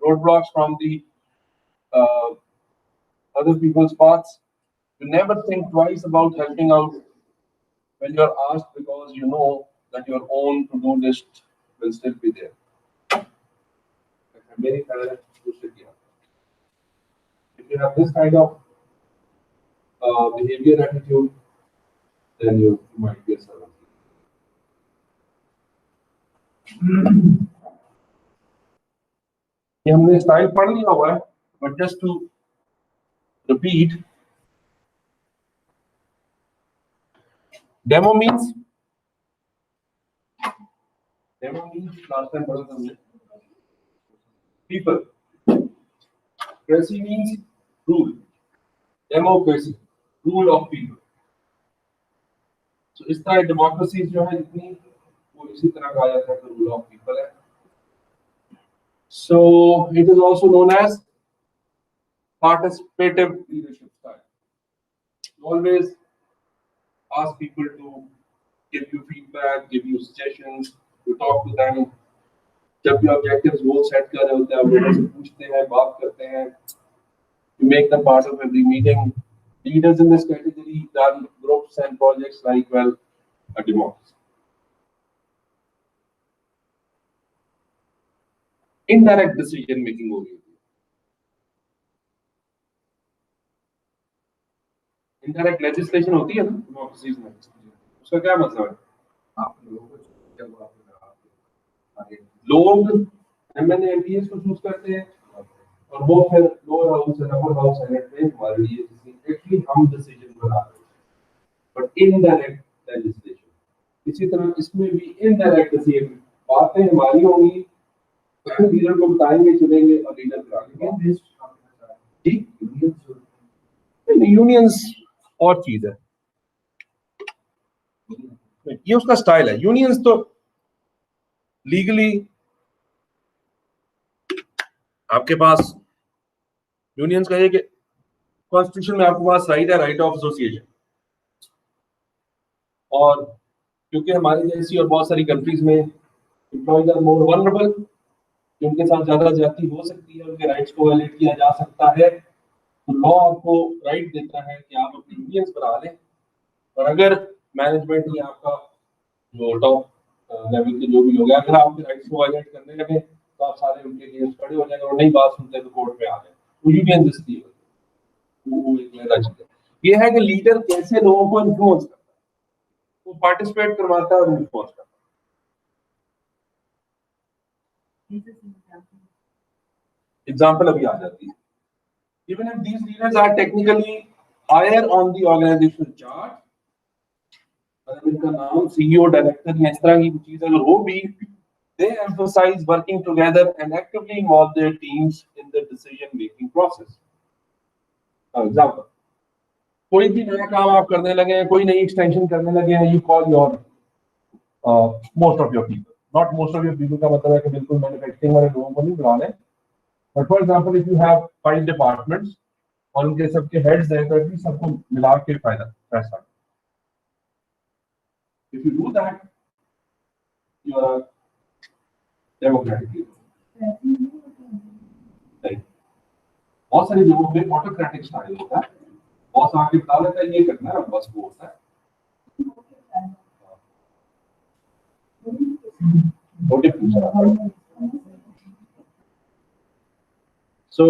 roadblocks from the other people's paths. You never think twice about helping out when you're asked, because you know that your own to-do list will still be there. If you have this kind of behavior attitude, then you might be a servant. ये हमने style पढ़ लिया हुआ है, but just to repeat. Demo means last time पढ़ा था हमने. People. Cracy means rule. Democracy rule of people. तो इस तरह डेमोक्रेसी जो है जितनी, वो इसी तरह कहा जाता है कि रूल ऑफ पीपल है. So it is also known as participative leadership style. Always ask people to give you feedback, give you suggestions, to talk to them. जब भी objectives goal set कर रहे होते हैं, आप लोगों से पूछते हैं, बात करते हैं. make them part of every meeting. Leaders in this category run groups and projects like, well, a democracy. Indirect decision making हो गई. Indirect legislation होती है ना democracies में. उसका क्या मतलब है? आप लोगों को जब आप लोग एमएनए एमपीएस को चूज करते हैं और वो फिर लोअर हाउस और अपर हाउस सेनेट में हमारे लिए एक्चुअली हम डिसीजन बना रहे हैं. बट इनडायरेक्ट लेजिस्लेशन इसी तरह इसमें भी इनडायरेक्ट डिसीजन बातें हमारी होंगी, लीडर को बताएंगे, चलेंगे और लीडर कराएंगे. जी यूनियंस और चीज है, ये उसका स्टाइल है. यूनियंस तो लीगली आपके पास यूनियंस का ये कि कॉन्स्टिट्यूशन में आपके पास राइट है, राइट ऑफ एसोसिएशन. और क्योंकि हमारी जैसी और बहुत सारी कंट्रीज में एम्प्लॉयज आर मोर वल्नरेबल, उनके साथ ज्यादा ज्यादती हो सकती है, उनके राइट्स को वायलेट किया जा सकता है, तो लॉ आपको राइट देता है कि आप अपनी यूनियंस बना लें. और अगर मैनेजमेंट ही आपका जो टॉप लेवल के जो भी लोग हैं, अगर आपके राइट्स को वायलेट करने लगे तो आप सारे उनके अगेंस्ट खड़े हो जाएंगे और नहीं बात सुनते तो कोर्ट में आ जाए. तो यूनियन जस्टिस वो एक अलग चीज है. ये है कि लीडर कैसे लोगों को इन्फ्लुएंस करता है, वो पार्टिसिपेट करवाता है और इन्फ्लुएंस करता है. एग्जाम्पल अभी आ जाती है. Even if these leaders are technically higher on the organizational chart, अगर इनका नाम CEO, डायरेक्टर या इस तरह की चीज अगर हो भी, they emphasize working together and actively involve their teams in the decision making process. For example, कोई भी नया काम आप करने लगे हैं, कोई नई एक्सटेंशन करने लगे हैं, you call your most of your people. Not most of your people का मतलब है कि बिल्कुल मैन्युफैक्चरिंग वाले लोगों को नहीं बुला लें. But for example, if you have 5 departments और उनके सबके heads हैं, तो एटलीस्ट सबको मिला के पैसा. If you do that, you are democratic. Right. बहुत सारे लोगों में ऑटोक्रेटिक स्टाइल होता है. बॉस आके बता देता है ये करना है, बस वो होता है. So,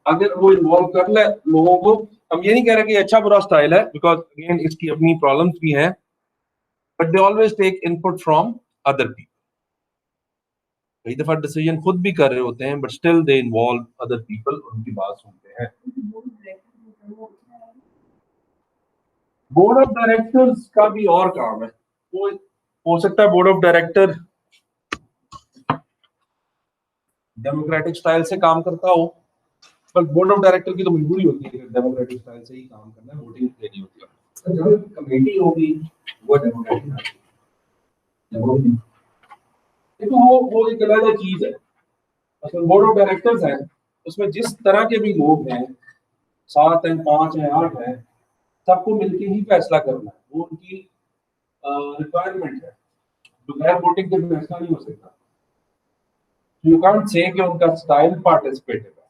अगर वो इन्वॉल्व कर ले लोगों को, हम ये नहीं कह रहे कि अच्छा बुरा स्टाइल है, बिकॉज अगेन इसकी अपनी प्रॉब्लम्स भी हैं, but they always take input from other people. कई दफा डिसीजन खुद भी कर रहे होते हैं, but still they involve other people, उनकी बात सुनते हैं. बोर्ड ऑफ डायरेक्टर्स का भी और काम है. वो हो सकता है board of director democratic style से काम करता हो, पर बोर्ड ऑफ डायरेक्टर की तो मजबूरी होती है कि डेमोक्रेटिक स्टाइल से ही काम करना है, वोटिंग देनी होती है. जो कमेटी होगी वो डेमोक्रेटिक है. देखो वो एक अलग चीज है. मतलब बोर्ड ऑफ डायरेक्टर्स है, उसमें जिस तरह के भी लोग हैं, 7 हैं, 5 हैं, 8 हैं, सबको मिलके ही फैसला करना है. वो उनकी रिक्वायरमेंट है. बगैर वोटिंग के फैसला नहीं हो सकता. यू कांट से कि उनका स्टाइल पार्टिसिपेटिव है.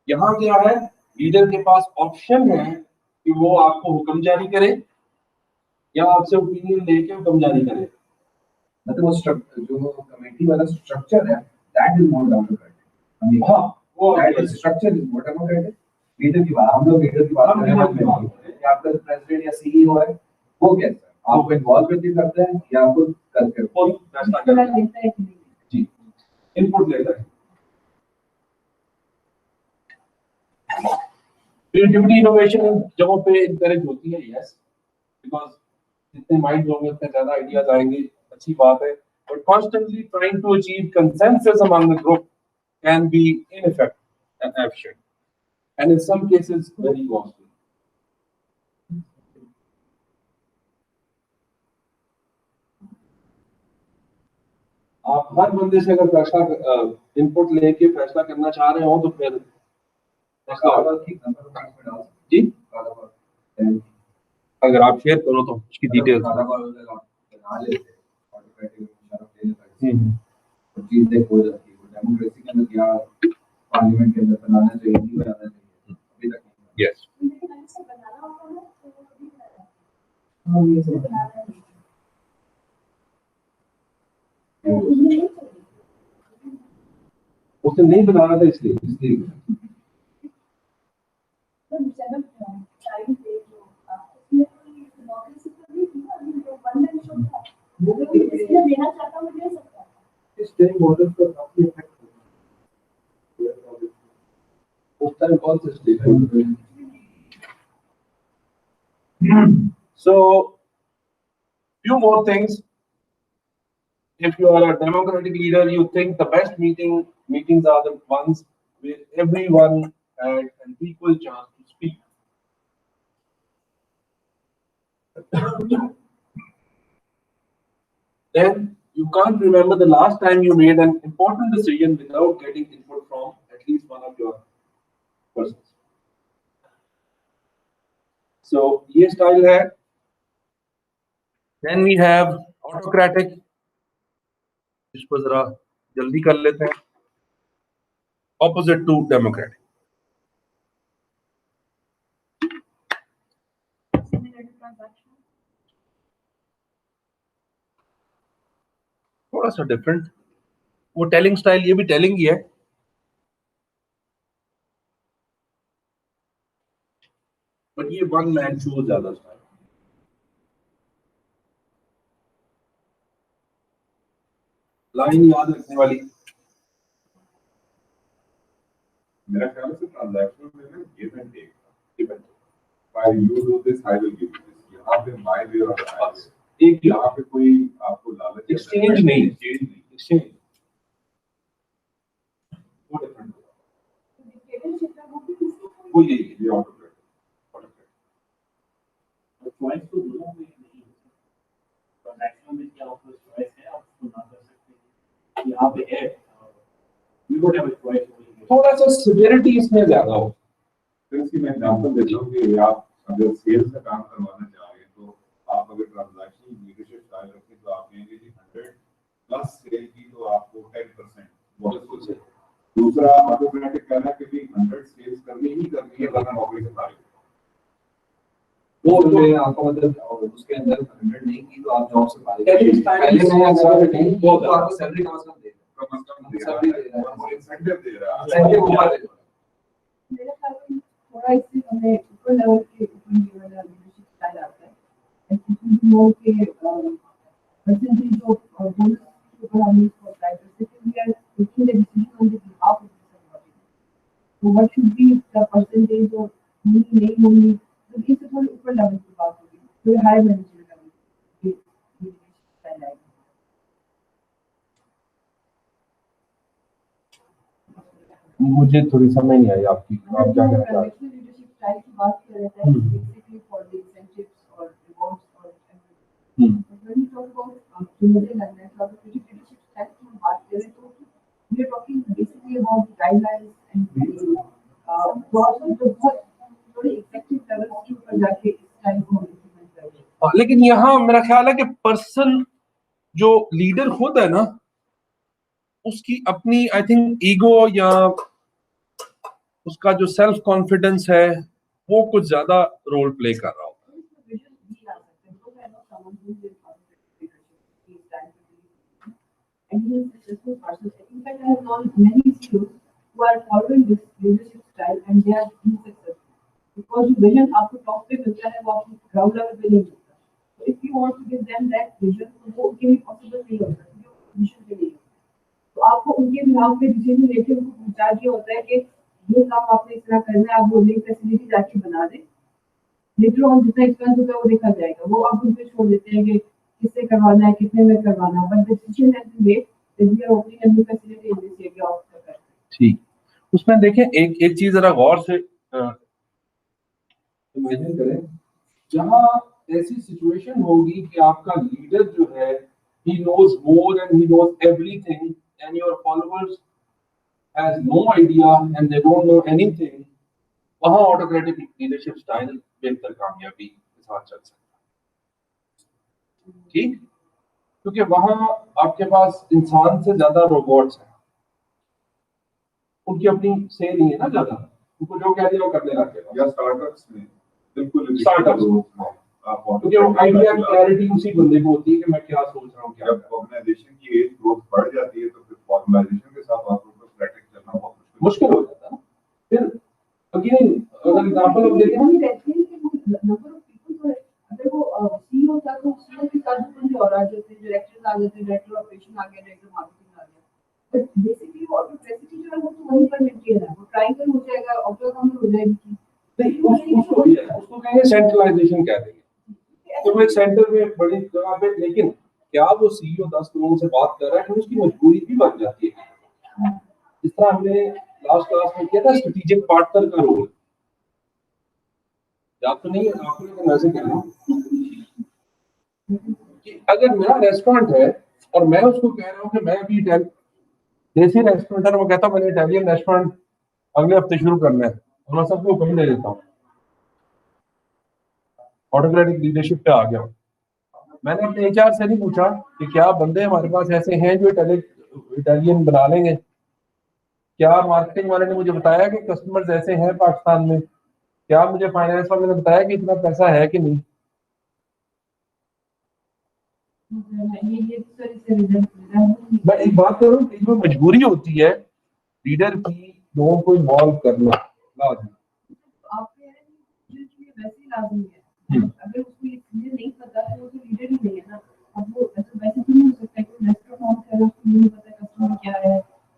यहाँ क्या है, लीडर के पास ऑप्शन है कि वो आपको हुक्म जारी करे या आपसे ओपिनियन लेके हुक्म जारी करे. मतलब वो जो कमेटी वाला स्ट्रक्चर है, दैट इज मोर डेमोक्रेटिक. हाँ, वो that is structure is more democratic. Leader की बात, हम लोग लीडर की बात कर रहे हैं. आपका प्रेसिडेंट या सीईओ है, वो कैसा है, आपको इन्वॉल्व करते हैं या खुद करके खुद फैसला करता है. जी, इनपुट लेता है. क्रिएटिविटी इनोवेशन जगहों पे इंकरेज होती है, यस, बिकॉज जितने माइंड होंगे उतने ज्यादा आइडियाज आएंगे, अच्छी बात है. But constantly trying to achieve consensus among the group can be ineffective and efficient and in some cases very costly. आप हर बंदे से अगर फैसला इनपुट लेके फैसला करना चाह रहे हो तो फिर जी अगर आप शेयर करो तो उसकी डिटेल्स. चीज देख हो जाती है. डेमोक्रेसी के अंदर क्या पार्लियामेंट के अंदर बनाना चाहिए, नहीं बनाना चाहिए, अभी यस उसने नहीं बनाना था इसलिए स्टेट बॉर्डर पर काफी इफेक्ट उस टाइम कौन से state So, few more things. If you are a democratic leader, you think the best meetings are the ones where everyone had an equal chance to speak. Then you can't remember the last time you made an important decision without getting input from at least one of your persons. So, ये style है. Then we have autocratic. इसको जरा जल्दी कर लेते हैं. Opposite to democratic. थोड़ा सा डिफरेंट. वो टेलिंग स्टाइल, ये भी टेलिंग ही है. बट ये वन मैन शो ज्यादा स्टाइल. लाइन याद रखने वाली. मेरा ख्याल से ट्रांजैक्शन में ना गिव एंड टेक था. While you do this, I will give you this. यहाँ पे my way और my way. एक यहाँ पे कोई आपको लालच एक्सचेंज नहीं. exchange नहीं. एक्सचेंज वो डिफरेंट. वो यही है. ये autocratic. चॉइस तो दोनों में नहीं है. ट्रांजैक्शन में क्या आपको चॉइस है, आप उसको ना कर सकते. यहाँ पे है, you don't have a choice. थोड़ा सा सिवियरिटी इसमें ज्यादा हो. इसकी मैं एग्जांपल देता हूँ कि आप अगर सेल्स का काम करवाना चाह रहे हैं तो आप अगर ट्रांजैक्शन लीडरशिप स्टाइल रखें तो आप कहेंगे कि 100 प्लस सेल की तो आपको 10% बोनस है. दूसरा ऑटोमेटिक कहना है कि 100 सेल्स करनी ही करनी है वरना नौकरी से बाहर. वो तो आपको मतलब उसके अंदर 100 नहीं की तो आप जॉब से बाहर. Telling style पहले मैं अगर नहीं, नहीं तो आपको सैलरी कम से कम देगा. कम से कम दे सैलरी रहा दे है रहा है. और इंसेंटिव दे रहा है. इंसेंटिव ऊपर दे रहा है. मेरे ख्याल में थोड़ा इससे हमें ऊपर लेवल के ऊपर ये वाला लीडरशिप स्टाइल आता है. एक्चुअली के परसेंटेज ऑफ बोनस के ऊपर हमें इसको अप्लाई कर सकते हैं. We are taking the decision on the behalf of the body. तो what should be the percentage of नहीं होनी. तो इससे थोड़ी ऊपर लेवल की बात होगी. तो हाई मैनेजर लेवल की लीडरशिप स्टाइल आएगी. मुझे थोड़ी समझ नहीं आई आपकी. आप क्या कहना चाह रहे हैं? लीडरशिप स्टाइल की बात कर रहे थे बेसिकली फॉर द इंसेंटिव्स और रिवॉर्ड्स और everything. when you talk about मुझे लगता है कि अगर लीडरशिप स्टाइल की हम बात करें तो we are talking basically about guidelines and बहुत थोड़ी इफेक्टिव लेवल के ऊपर जाके इस स्टाइल को इम्प्लीमेंट करेंगे. लेकिन यहाँ मेरा ख्याल है कि पर्सन जो लीडर होता है ना, उसकी अपनी आई थिंक ईगो या उसका जो सेल्फ कॉन्फिडेंस है वो कुछ ज्यादा रोल प्ले कर रहा होता है. And he is a successful person. In fact, I have known many CEOs who are following this leadership style and they are being successful. Because जो vision आपको top पे मिलता है वो आपको ground level पे नहीं मिलता. So if you want to give them that vision, तो वो उनके लिए possible नहीं होता. जो vision के लिए. तो आपको उनके बिहाफ पे decision लेके उनको पहुंचा दिया होता है कि ये काम आपने इस तरह करना है. आप वो नई फैसिलिटी जाके बना दें. लेटर ऑन जितना एक्सपेंस होगा वो देखा जाएगा. वो आप उन पे छोड़ देते हैं कि किससे करवाना है, कितने में करवाना है. But the decision has been made that we are opening a new facility in this area of the country. ठीक. उसमें देखें एक चीज जरा गौर से इमेजिन करें जहां ऐसी सिचुएशन होगी कि आपका लीडर जो है he knows more and he knows everything and your followers has no idea and they don't know anything. वहां ऑटोक्रेटिक लीडरशिप स्टाइल बेहतर कामयाबी के साथ चल सकता है. ठीक. क्योंकि वहां आपके पास इंसान से ज्यादा रोबोट्स हैं. उनकी अपनी से नहीं है ना ज्यादा. उनको जो कह दिया वो करने लग गए। या स्टार्टअप्स में बिल्कुल Startups में। आप क्योंकि वो आइडिया क्लैरिटी उसी बंदे को होती है कि मैं क्या सोच रहा हूँ क्या जब ऑर्गेनाइजेशन की एज ग्रोथ बढ़ जाती है तो फिर फॉर्मलाइजेशन के साथ आप लोगों को स्ट्रैटेजी चलना बहुत मुश्किल हो जाता है। फिर अगेन अगर एग्जांपल हम देखें हम कहते हैं कि वो नंबर ऑफ पीपल जो है, अगर वो सीईओ था तो सीईओ के साथ जो बंदे और आ जाते हैं, डायरेक्टर्स आ जाते हैं, डायरेक्टर ऑपरेशन आ गया, डायरेक्टर मार्केटिंग आ गया, बट बेसिकली वो कैपेसिटी जो है वो तो वहीं पर मेंटेन है, वो ट्रायंगल हो जाएगा, ऑब्जर्व हो जाएगी। नहीं उसको कहेंगे सेंट्रलाइजेशन कह देंगे। तो वो एक सेंटर में बड़ी जगह पे, लेकिन क्या वो सीईओ 10 लोगों से बात कर रहा है, तो उसकी मजबूरी भी बन जाती है। जिस तरह हमने लास्ट क्लास में किया था स्ट्रेटेजिक पार्टनर का रोल, याद तो नहीं है आपको, लेकिन वैसे कह रहा हूं कि अगर मेरा रेस्टोरेंट है और मैं उसको कह रहा हूँ कि मैं अभी देसी रेस्टोरेंट है, वो कहता हूँ मैंने इटालियन रेस्टोरेंट अगले हफ्ते शुरू करना है और मैं सबको हुक्म दे देता हूँ, ऑटोक्रेटिक लीडरशिप पे आ गया हूँ। मैंने अपने एचआर से नहीं पूछा कि क्या बंदे हमारे पास ऐसे हैं जो इटालियन बना लेंगे, क्या मार्केटिंग वाले ने मुझे बताया कि कस्टमर्स ऐसे हैं पाकिस्तान में, क्या मुझे फाइनेंस वाले ने बताया कि इतना पैसा है कि नहीं। ये तरह से रिजल्ट मैं एक बात करूं कि जो मजबूरी होती है लीडर की लोगों को इन्वॉल्व करना लाजमी। आपके वैसे ही लाजमी है। अगर उसको ये चीजें नहीं पता तो वो तो लीडर ही नहीं है ना। अब वो वैसे तो नहीं हो सकता कि रेस्टोरेंट कर रहा है, उसको नहीं पता कस्टमर क्या है,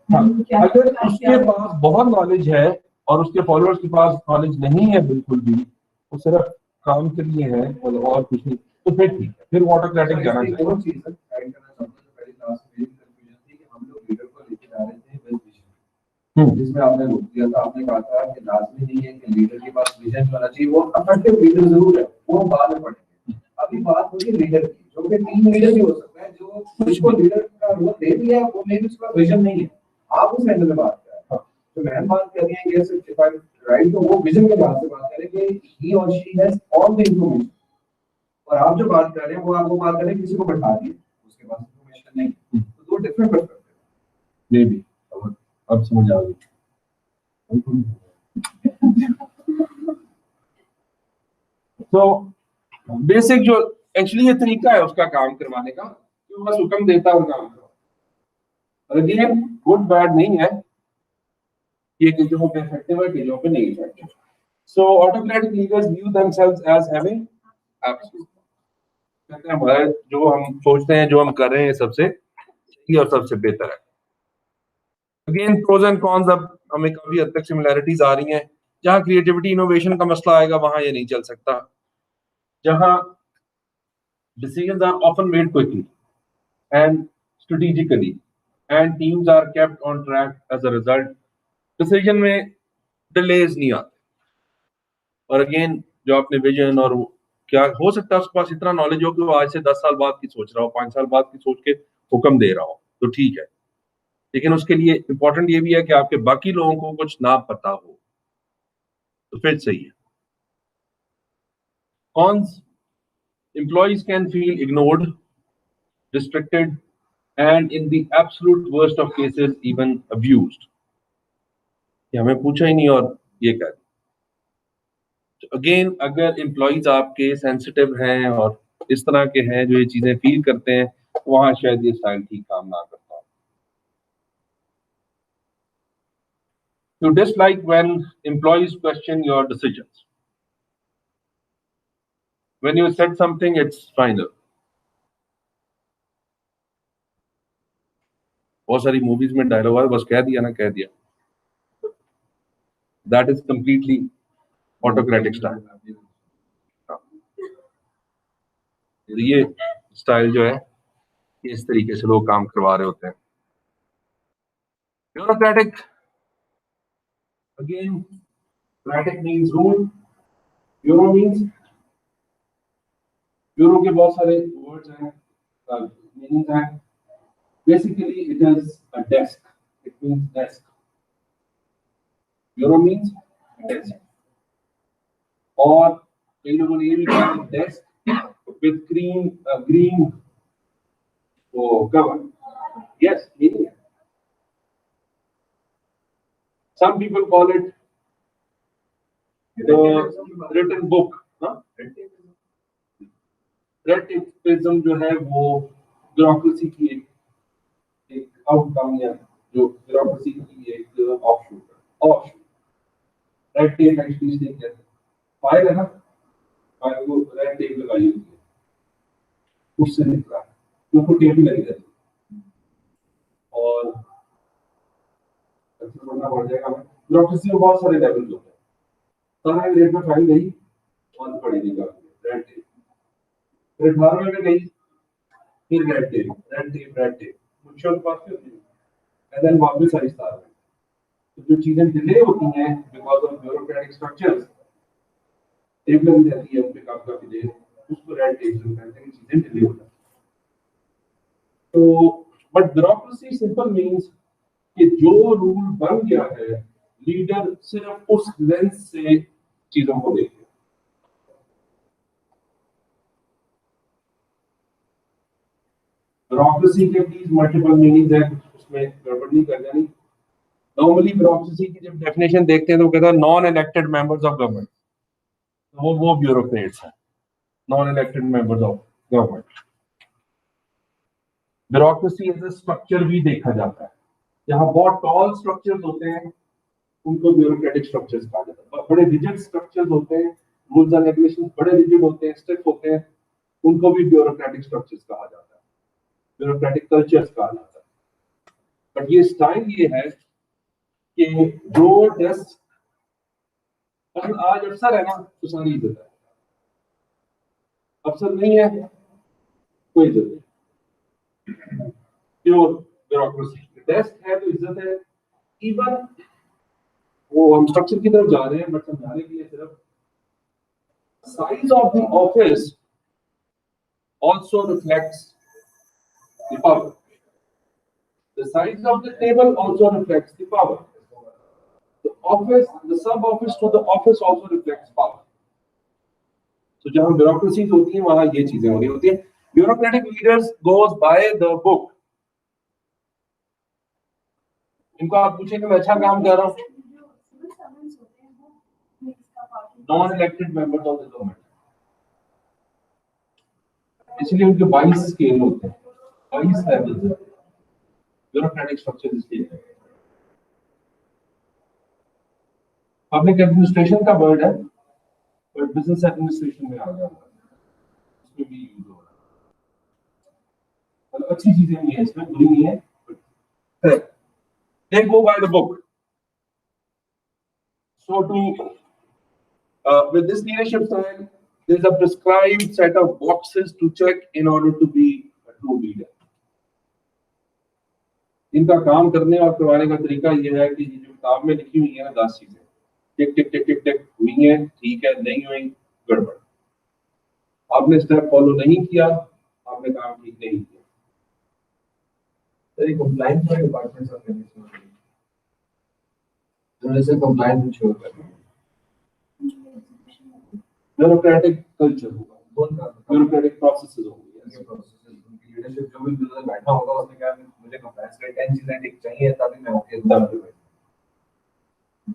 मेन्यू क्या है, अगर क्या उसके पास बहुत नॉलेज है और उसके फॉलोअर्स के पास नॉलेज नहीं है बिल्कुल भी, वो सिर्फ काम के लिए है और कुछ नहीं, तो फिर ठीक है, फिर ऑटोक्रेटिक जाना चाहिए। और चीज ऐड करना चाहता हूँ, जो पहली क्लास में मेरी कंफ्यूजन थी कि हम लोग लीडर को लेके जा रहे थे विद विजन, जिसमें आपने रोक दिया था। आपने कहा था कि लाजमी नहीं है कि लीडर के पास विजन होना चाहिए, वो अफेक्टिव लीडर जरूर है, वो हम बाद में पढ़ेंगे। अभी बात होगी लीडर की, जो कि टीम लीडर भी हो सकता है, जो उसको लीडर का रोल दे दिया है, वो मे भी उसका विजन नहीं है, आप उस एंगल में बात कर रहे हैं। तो मैं बात कर रही है कि ऐसे राइट, तो वो विजन के बाद से बात करें कि ही और she has all the information, और आप जो बात कर रहे हैं वो आप वो बात कर रहे हैं किसी को बैठा दिए, उसके पास इंफॉर्मेशन नहीं, तो दो डिफरेंट पर्सपेक्टिव। मे बी अब समझ आ गई। तो बेसिक जो एक्चुअली ये तरीका है उसका काम करवाने का, कि वो बस हुक्म देता है और काम करो। और अगेन गुड बैड नहीं है, ये कई जगहों पे इफेक्टिव है, कई जगहों पे नहीं effective. So autocratic leaders view themselves as having absolute, कहते हैं हमारे जो हम सोचते हैं जो हम कर रहे हैं सबसे सही और सबसे बेहतर है। अगेन प्रोज एंड कॉन्स, अब हमें काफी हद तक सिमिलैरिटीज आ रही हैं। जहां क्रिएटिविटी इनोवेशन का मसला आएगा वहां ये नहीं चल सकता। जहां decisions are often made quickly and strategically and teams are kept on track as a result, decision में delays नहीं आते। और अगेन जो आपने विजन और क्या हो सकता है उसके पास इतना नॉलेज हो कि वो आज से 10 साल बाद की सोच रहा हो, 5 साल बाद की सोच के हुक्म दे रहा हो, तो ठीक है। लेकिन उसके लिए इंपॉर्टेंट ये भी है कि आपके बाकी लोगों को कुछ ना पता हो, तो फिर सही है। Cons, employees can feel ignored, restricted, and in the absolute worst of cases even abused. कि हमें पूछा ही नहीं और ये कर। अगेन अगर एम्प्लॉइज आपके सेंसिटिव हैं और इस तरह के हैं जो ये चीजें फील करते हैं, तो वहां शायद ये स्टाइल ठीक काम ना करता हो। You dislike when employees question your decisions. When you said something, it's final. बहुत सारी मूवीज में डायलॉग है, बस कह दिया ना कह दिया। That is completely autocratic style. ये स्टाइल जो है इस तरीके से लोग काम करवा रहे होते हैं। Bureaucratic, again bureaucratic means rule, bureau means, bureau के बहुत सारे वर्ड्स हैं, मीनिंग हैं। Basically it is a desk, it means desk. Bureau means desk, और कई लोगों ने ये भी कहा desk with green cover. Yes, meaning. Some people call it the written book, huh? Red tapism जो है वो ब्यूरोक्रेसी की एक आउटकम या जो ब्यूरोक्रेसी की एक ऑफशूट रेड टेप एक्चुअली से क्या है फाइल है ना फाइल को रेड टेप लगाई होती है उससे निकला क्योंकि टेप लगी रहती है और अच्छा पढ़ना पड़ जाएगा हमें ब्यूरोक्रेसी में बहुत सारे लेवल्स होते हैं सारे रेड में फाइल गई और पढ़ी नहीं जाती रेड टेप फिर 18वें में गई फिर रेड टेप मुझे पास होती है एंड देन वापस आई स्टार में तो जो चीजें डिले होती हैं because of bureaucratic structures tape लगी रहती है उन पे काम काफी देर उसको रेड टेप से कहते हैं चीजें डिले हो जाती तो बट ब्यूरोक्रेसी सिंपल मींस कि जो रूल बन गया है लीडर सिर्फ उस लेंस से चीजों को देखे ब्यूरोक्रेसी के प्लीज मल्टीपल मीनिंग्स है उसमें गड़बड़ नहीं कर जानी नॉर्मली ब्यूरोक्रेसी की जब डेफिनेशन देखते हैं तो कहता है non elected members of government वो ब्यूरोक्रेट्स हैं non elected members of government bureaucracy as a structure भी देखा जाता है जहां बहुत टॉल स्ट्रक्चर्स होते हैं उनको ब्यूरोक्रेटिक स्ट्रक्चर्स कहा जाता है बड़े रिजिड स्ट्रक्चर्स होते हैं रूल्स एंड रेगुलेशंस बड़े रिजिड होते हैं स्ट्रिक्ट होते हैं उनको भी ब्यूरोक्रेटिक स्ट्रक्चर्स कहा जाता है ब्यूरोक्रेटिक कल्चर्स कहा जाता है बट ये स्टाइल ये है कि जो डेस्क पर आज अफसर है ना तो सारी इज्जत है अफसर नहीं है कोई इज्जत नहीं प्योर ब्यूरोक्रेसी डेस्क है तो इज्जत है इवन वो हम स्ट्रक्चर की तरफ जा रहे हैं बट समझाने के लिए सिर्फ size of the office also reflects the power. The size of the table also reflects the power. The office, the sub-office to the office also reflects power. So जहाँ bureaucracies होती हैं वहाँ ये चीजें हो रही होती हैं. Bureaucratic leaders goes by the book. इनको आप पूछें कि मैं अच्छा काम कर रहा हूँ. Non-elected members of the government. इसलिए उनके 22 स्केल होते हैं 22 लेवल्स हैं ब्यूरोक्रेटिक स्ट्रक्चर इसलिए है पब्लिक एडमिनिस्ट्रेशन का वर्ड है बट बिजनेस एडमिनिस्ट्रेशन में आ गया उसमें भी यूज हो रहा है मतलब अच्छी चीजें नहीं है इसमें बुरी नहीं है they go by the book so to with this leadership style there's a prescribed set of boxes to check in order to be a true leader. इनका काम करने और करवाने का तरीका यह है कि जो किताब में लिखी हुई है ना 10 चीजें टिक टिक टिक टिक टिक हुई है ठीक है नहीं हुई गड़बड़ आपने स्टेप फॉलो नहीं किया आपने काम ठीक नहीं किया सर कंप्लायंस का डिपार्टमेंट ऑफ मैनेजमेंट जैसे कंप्लायंस इंश्योर करना ब्यूरोक्रेटिक कल्चर होगा ब्यूरोक्रेटिक प्रोसेसेस होंगे उनकी लीडरशिप जो भी बिल्डर बैठा होगा उसने कहा मुझे कंप्लायंस के 10 चीजें ठीक चाहिए तभी मैं ओके दूंगा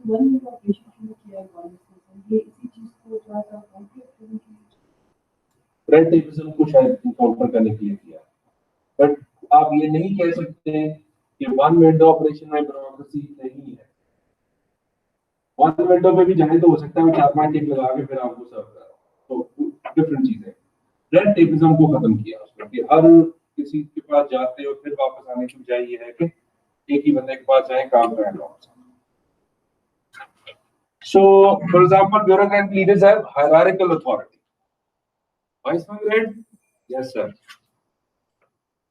वन का पेशेंट शुरू किया है गवर्नमेंट ने ये इसी चीज को थोड़ा सा कॉम्प्लिकेट करने रेड टेपिज्म को शायद काउंटर करने के लिए किया बट आप ये नहीं कह सकते कि वन विंडो ऑपरेशन में ब्यूरोक्रेसी नहीं है वन विंडो पे भी जाए तो हो सकता है 4-5 टिक लगा के फिर आपको सर्व कर तो डिफरेंट चीज है रेड टेपिज्म को खत्म किया उसमें कि हर किसी के पास जाते हो फिर वापस आने की बजाय ये है कि एक ही बंदे के पास जाए काम करें so for example bureaucratic leaders have hierarchical authority vice grade yes sir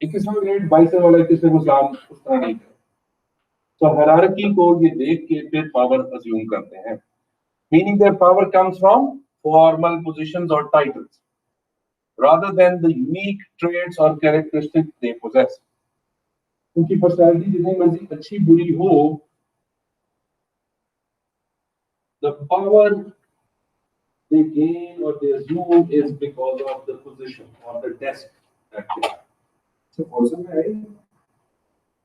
21वां ग्रेड 22वां वाला 21वें को सलाम उस तरह नहीं है तो हायरार्की को ये देख के फिर पावर अज्यूम करते हैं meaning their power comes from formal positions और titles rather than the unique traits or characteristics they possess उनकी पर्सनालिटी जितनी मर्जी अच्छी बुरी हो the power they gain or they assume is because of the position or the desk that they have so person में है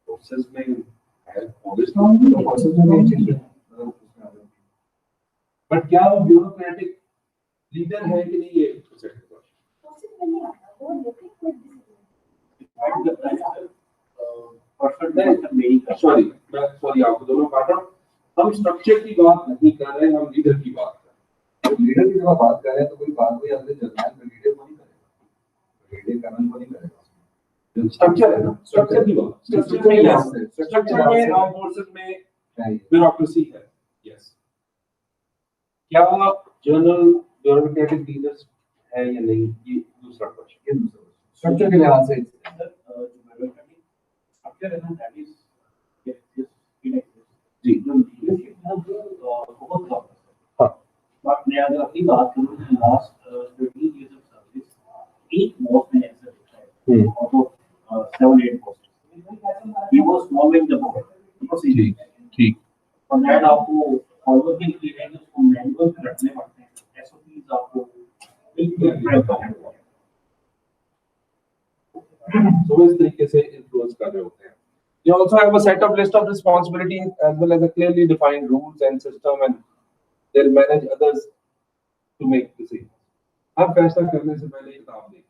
process में obvious ना तो प्रोसेस में भी चेंज है बट क्या वो ब्यूरोक्रेटिक लीडर है कि नहीं, ये second question. सॉरी आपको दोनों काटा। हम स्ट्रक्चर की बात नहीं कर रहे, हम लीडर की बात कर रहे हैं। लीडर की जब बात कर रहे हैं तो कोई बात कोई अपने जर्नल में लीडर को नहीं करेगा, लीडर कर्नल को नहीं करेगा। स्ट्रक्चर है ना, स्ट्रक्चर की बात, स्ट्रक्चर में यस, स्ट्रक्चर में आर्म फोर्सेस में ब्यूरोक्रेसी है, यस। क्या जनरल ब्यूरोक्रेटिक लीडर्स है या नहीं, ये दूसरा क्वेश्चन। स्ट्रक्चर के लिहाज से जी हाँ बट मैं अगर अपनी बात करूँ तो लास्ट 13 years of service एक पोस्ट में ऐसा देखा है और वो 7-8 post he was following the board ठीक ठीक। और दैट आपको फॉरवर्डिंग के लिए उसको मैनुअल पे रखने पड़ते हैं एसओपीज आपको बिल्कुल प्रेप करना पड़ता है। तो इस तरीके से इन्फ्लुएंस कर रहे होते हैं। You also have a set of list of responsibilities as well as a clearly defined rules and system, and they'll manage others to make decisions. अब फैसला करने से पहले किताब देखिए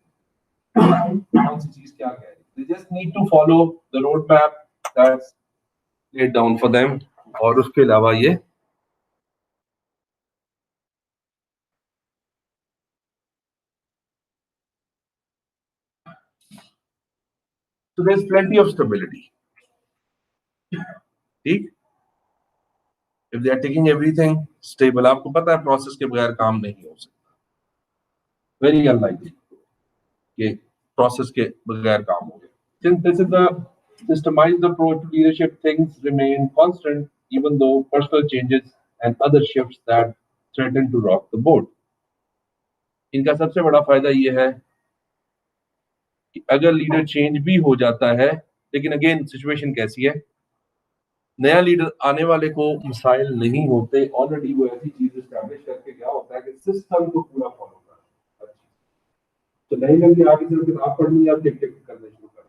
कौन सी चीज क्या कह रही है। They just need to follow the roadmap that's laid down for them, और उसके अलावा ये so there's plenty of stability. ठीक, if they are taking everything stable, आपको पता है प्रोसेस के बगैर काम नहीं हो सकता, very unlikely कि प्रोसेस के बगैर काम हो। Since this is a systemized approach to leadership, things remain constant even though personal changes and other shifts that threaten to rock the boat. इनका सबसे बड़ा फायदा ये है कि अगर लीडर चेंज भी हो जाता है, लेकिन अगेन सिचुएशन कैसी है, नया लीडर आने वाले को मसाइल नहीं होते, ऑलरेडी वो ऐसी चीज एस्टैब्लिश करके क्या होता है कि सिस्टम को पूरा फॉलो कर। तो नहीं लगे आगे सिर्फ किताब पढ़नी, आप टिक टिक करने शुरू कर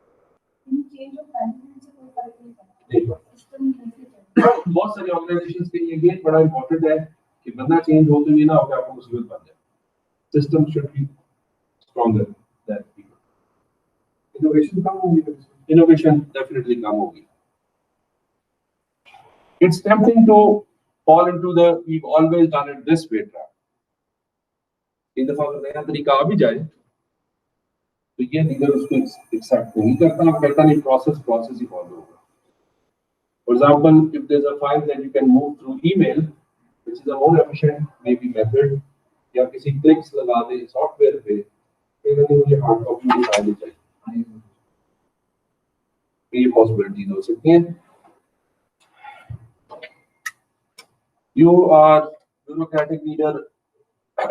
बहुत सारी ऑर्गेनाइजेशंस के लिए ये बड़ा इंपॉर्टेंट है कि बंदा चेंज हो तो ये ना हो कि आपको मुसीबत बन जाए। System should be stronger than people. Innovation कम होगी, इनोवेशन डेफिनेटली कम होगी। It's tempting to fall into the we've always done it this way trap. एक दफा अगर नया तरीका आ भी जाए तो ये लीडर उसको एक्सेप्ट नहीं करता, कहता नहीं प्रोसेस ही फॉलो होगा। For example, if there's a file that you can move through email, which is a more efficient maybe method, या किसी क्लिक्स लगा दे सॉफ्टवेयर पे, फिर नहीं मुझे हार्ड कॉपी में फाइल चाहिए, ये पॉसिबिलिटीज हो सकती हैं। You are bureaucratic leader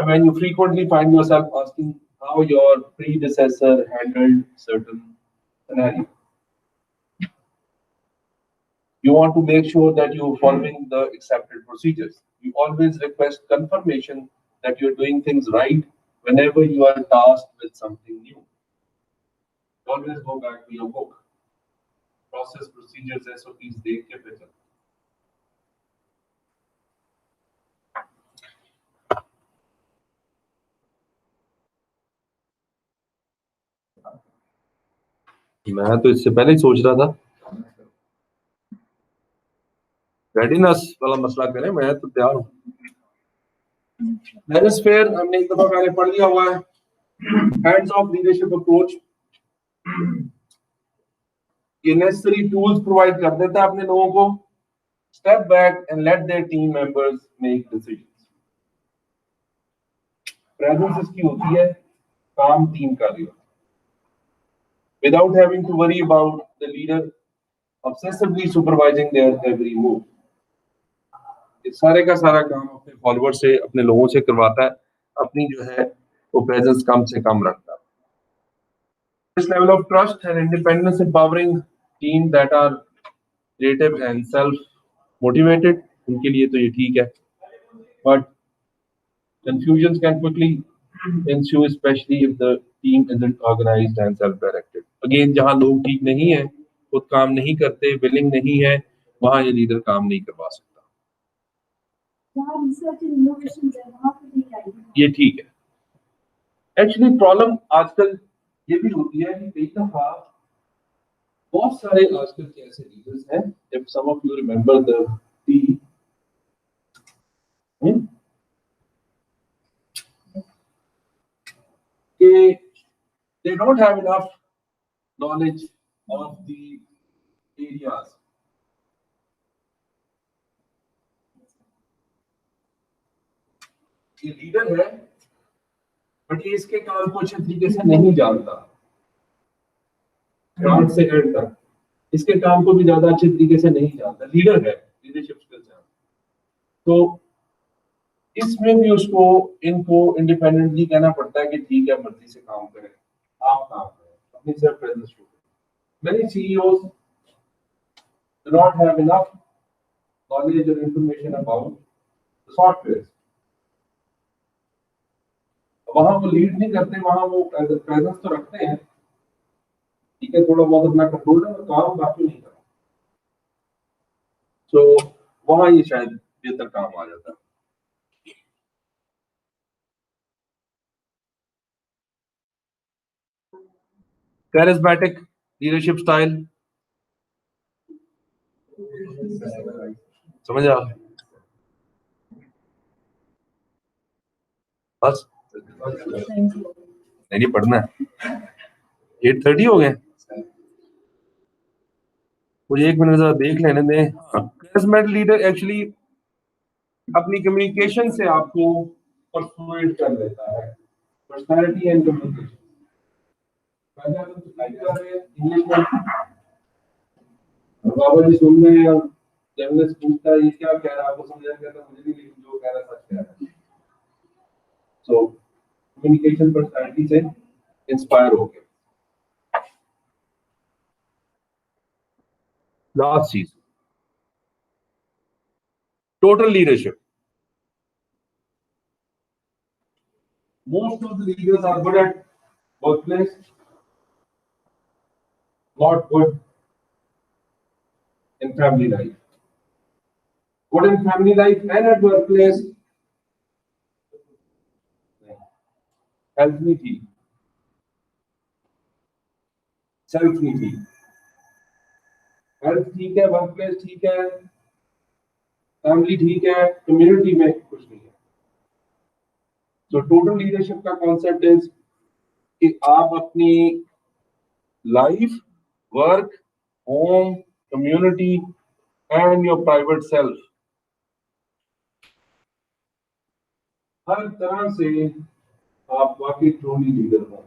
when you frequently find yourself asking how your predecessor handled certain scenario. You want to make sure that you're following the accepted procedures. You always request confirmation that you're doing things right whenever you are tasked with something new. Always go back to your book. Process, procedures, SOPs, देख के फिर चलते। मैं तो इससे पहले ही सोच रहा था रेडिनेस वाला मसला करें, मैं तो तैयार हूँ। फेयर हमने एक दफा पहले पढ़ लिया हुआ है। हैंड्स ऑफ लीडरशिप अप्रोच ये नेसेसरी टूल्स प्रोवाइड कर देता है अपने लोगों को। Step back and let their team members make decisions. Presence इसकी होती है, काम टीम का भी होता है। Without having to worry about the leader obsessively supervising their every move. ये सारे का सारा काम अपने फॉलोअर से, अपने लोगों से करवाता है, अपनी जो है वो प्रेजेंस कम से कम रखता है। This level of trust and independence empowering team that are creative and self-motivated, उनके लिए तो ये ठीक है, but confusions can quickly ensue, especially if the team isn't organized and self-directed. Again, जहाँ लोग ठीक नहीं है, खुद काम नहीं करते, विलिंग नहीं है, वहाँ ये लीडर काम नहीं करवा सकता। जहाँ रिसर्च एंड इनोवेशन है वहाँ पे नहीं आएगी। ये ठीक है। एक्चुअली प्रॉब्लम आजकल ये भी होती है कि कई दफा बहुत सारे आजकल के ऐसे लीडर्स हैं, if some of you remember the कि they don't have enough knowledge of the areas. ये लीडर है बट ये इसके काम को अच्छे तरीके से नहीं जानता, स्टार्ट से एंड तक इसके काम को भी ज्यादा अच्छे तरीके से नहीं जानता। लीडर है, लीडरशिप स्किल्स है, तो इसमें भी उसको इनको इंडिपेंडेंटली कहना पड़ता है कि ठीक है मर्जी से काम करें, आप काम करें, अपनी सेल्फ प्रेजेंस शो करें। Many CEOs do not have enough knowledge or information about the software. वहां वो लीड नहीं करते, वहां वो प्रेजेंस तो रखते हैं, ठीक है, थोड़ा बहुत अपना कंट्रोल है, काम बाकी नहीं करते। तो वहां ये शायद बेहतर काम आ जाता है। Charismatic leadership style, समझ आ बस नहीं पढ़ना है। 8:30 हो गए, मुझे 1 मिनट जरा देख लेने दें। charismatic लीडर एक्चुअली अपनी कम्युनिकेशन से आपको परसुएट कर लेता है, पर्सनालिटी एंड कम्युनिकेशन। पहले आप स्लाइड कर रहे हैं इंग्लिश में, बाबा जी सुन रहे हैं और जर्नलिस्ट पूछता है ये क्या कह रहा है, आपको समझ नहीं आता, मुझे नहीं, लेकिन जो कह रहा है सच कह रहा है। सो कम्युनिकेशन पर्सनालिटी से इंस्पायर हो गए। लास्ट चीज, total leadership. Most of the leaders are good at workplace, not good in family life. Good in family life and at workplace, health नहीं थी, सेल्फ नहीं थी। हेल्थ ठीक है, वर्कप्लेस ठीक है, फैमिली ठीक है, कम्युनिटी में कुछ नहीं है। तो टोटल लीडरशिप का कॉन्सेप्ट इज कि आप अपनी life, work, home, community and your private self हर तरह से आप वाकई ट्रूली लीडर हो।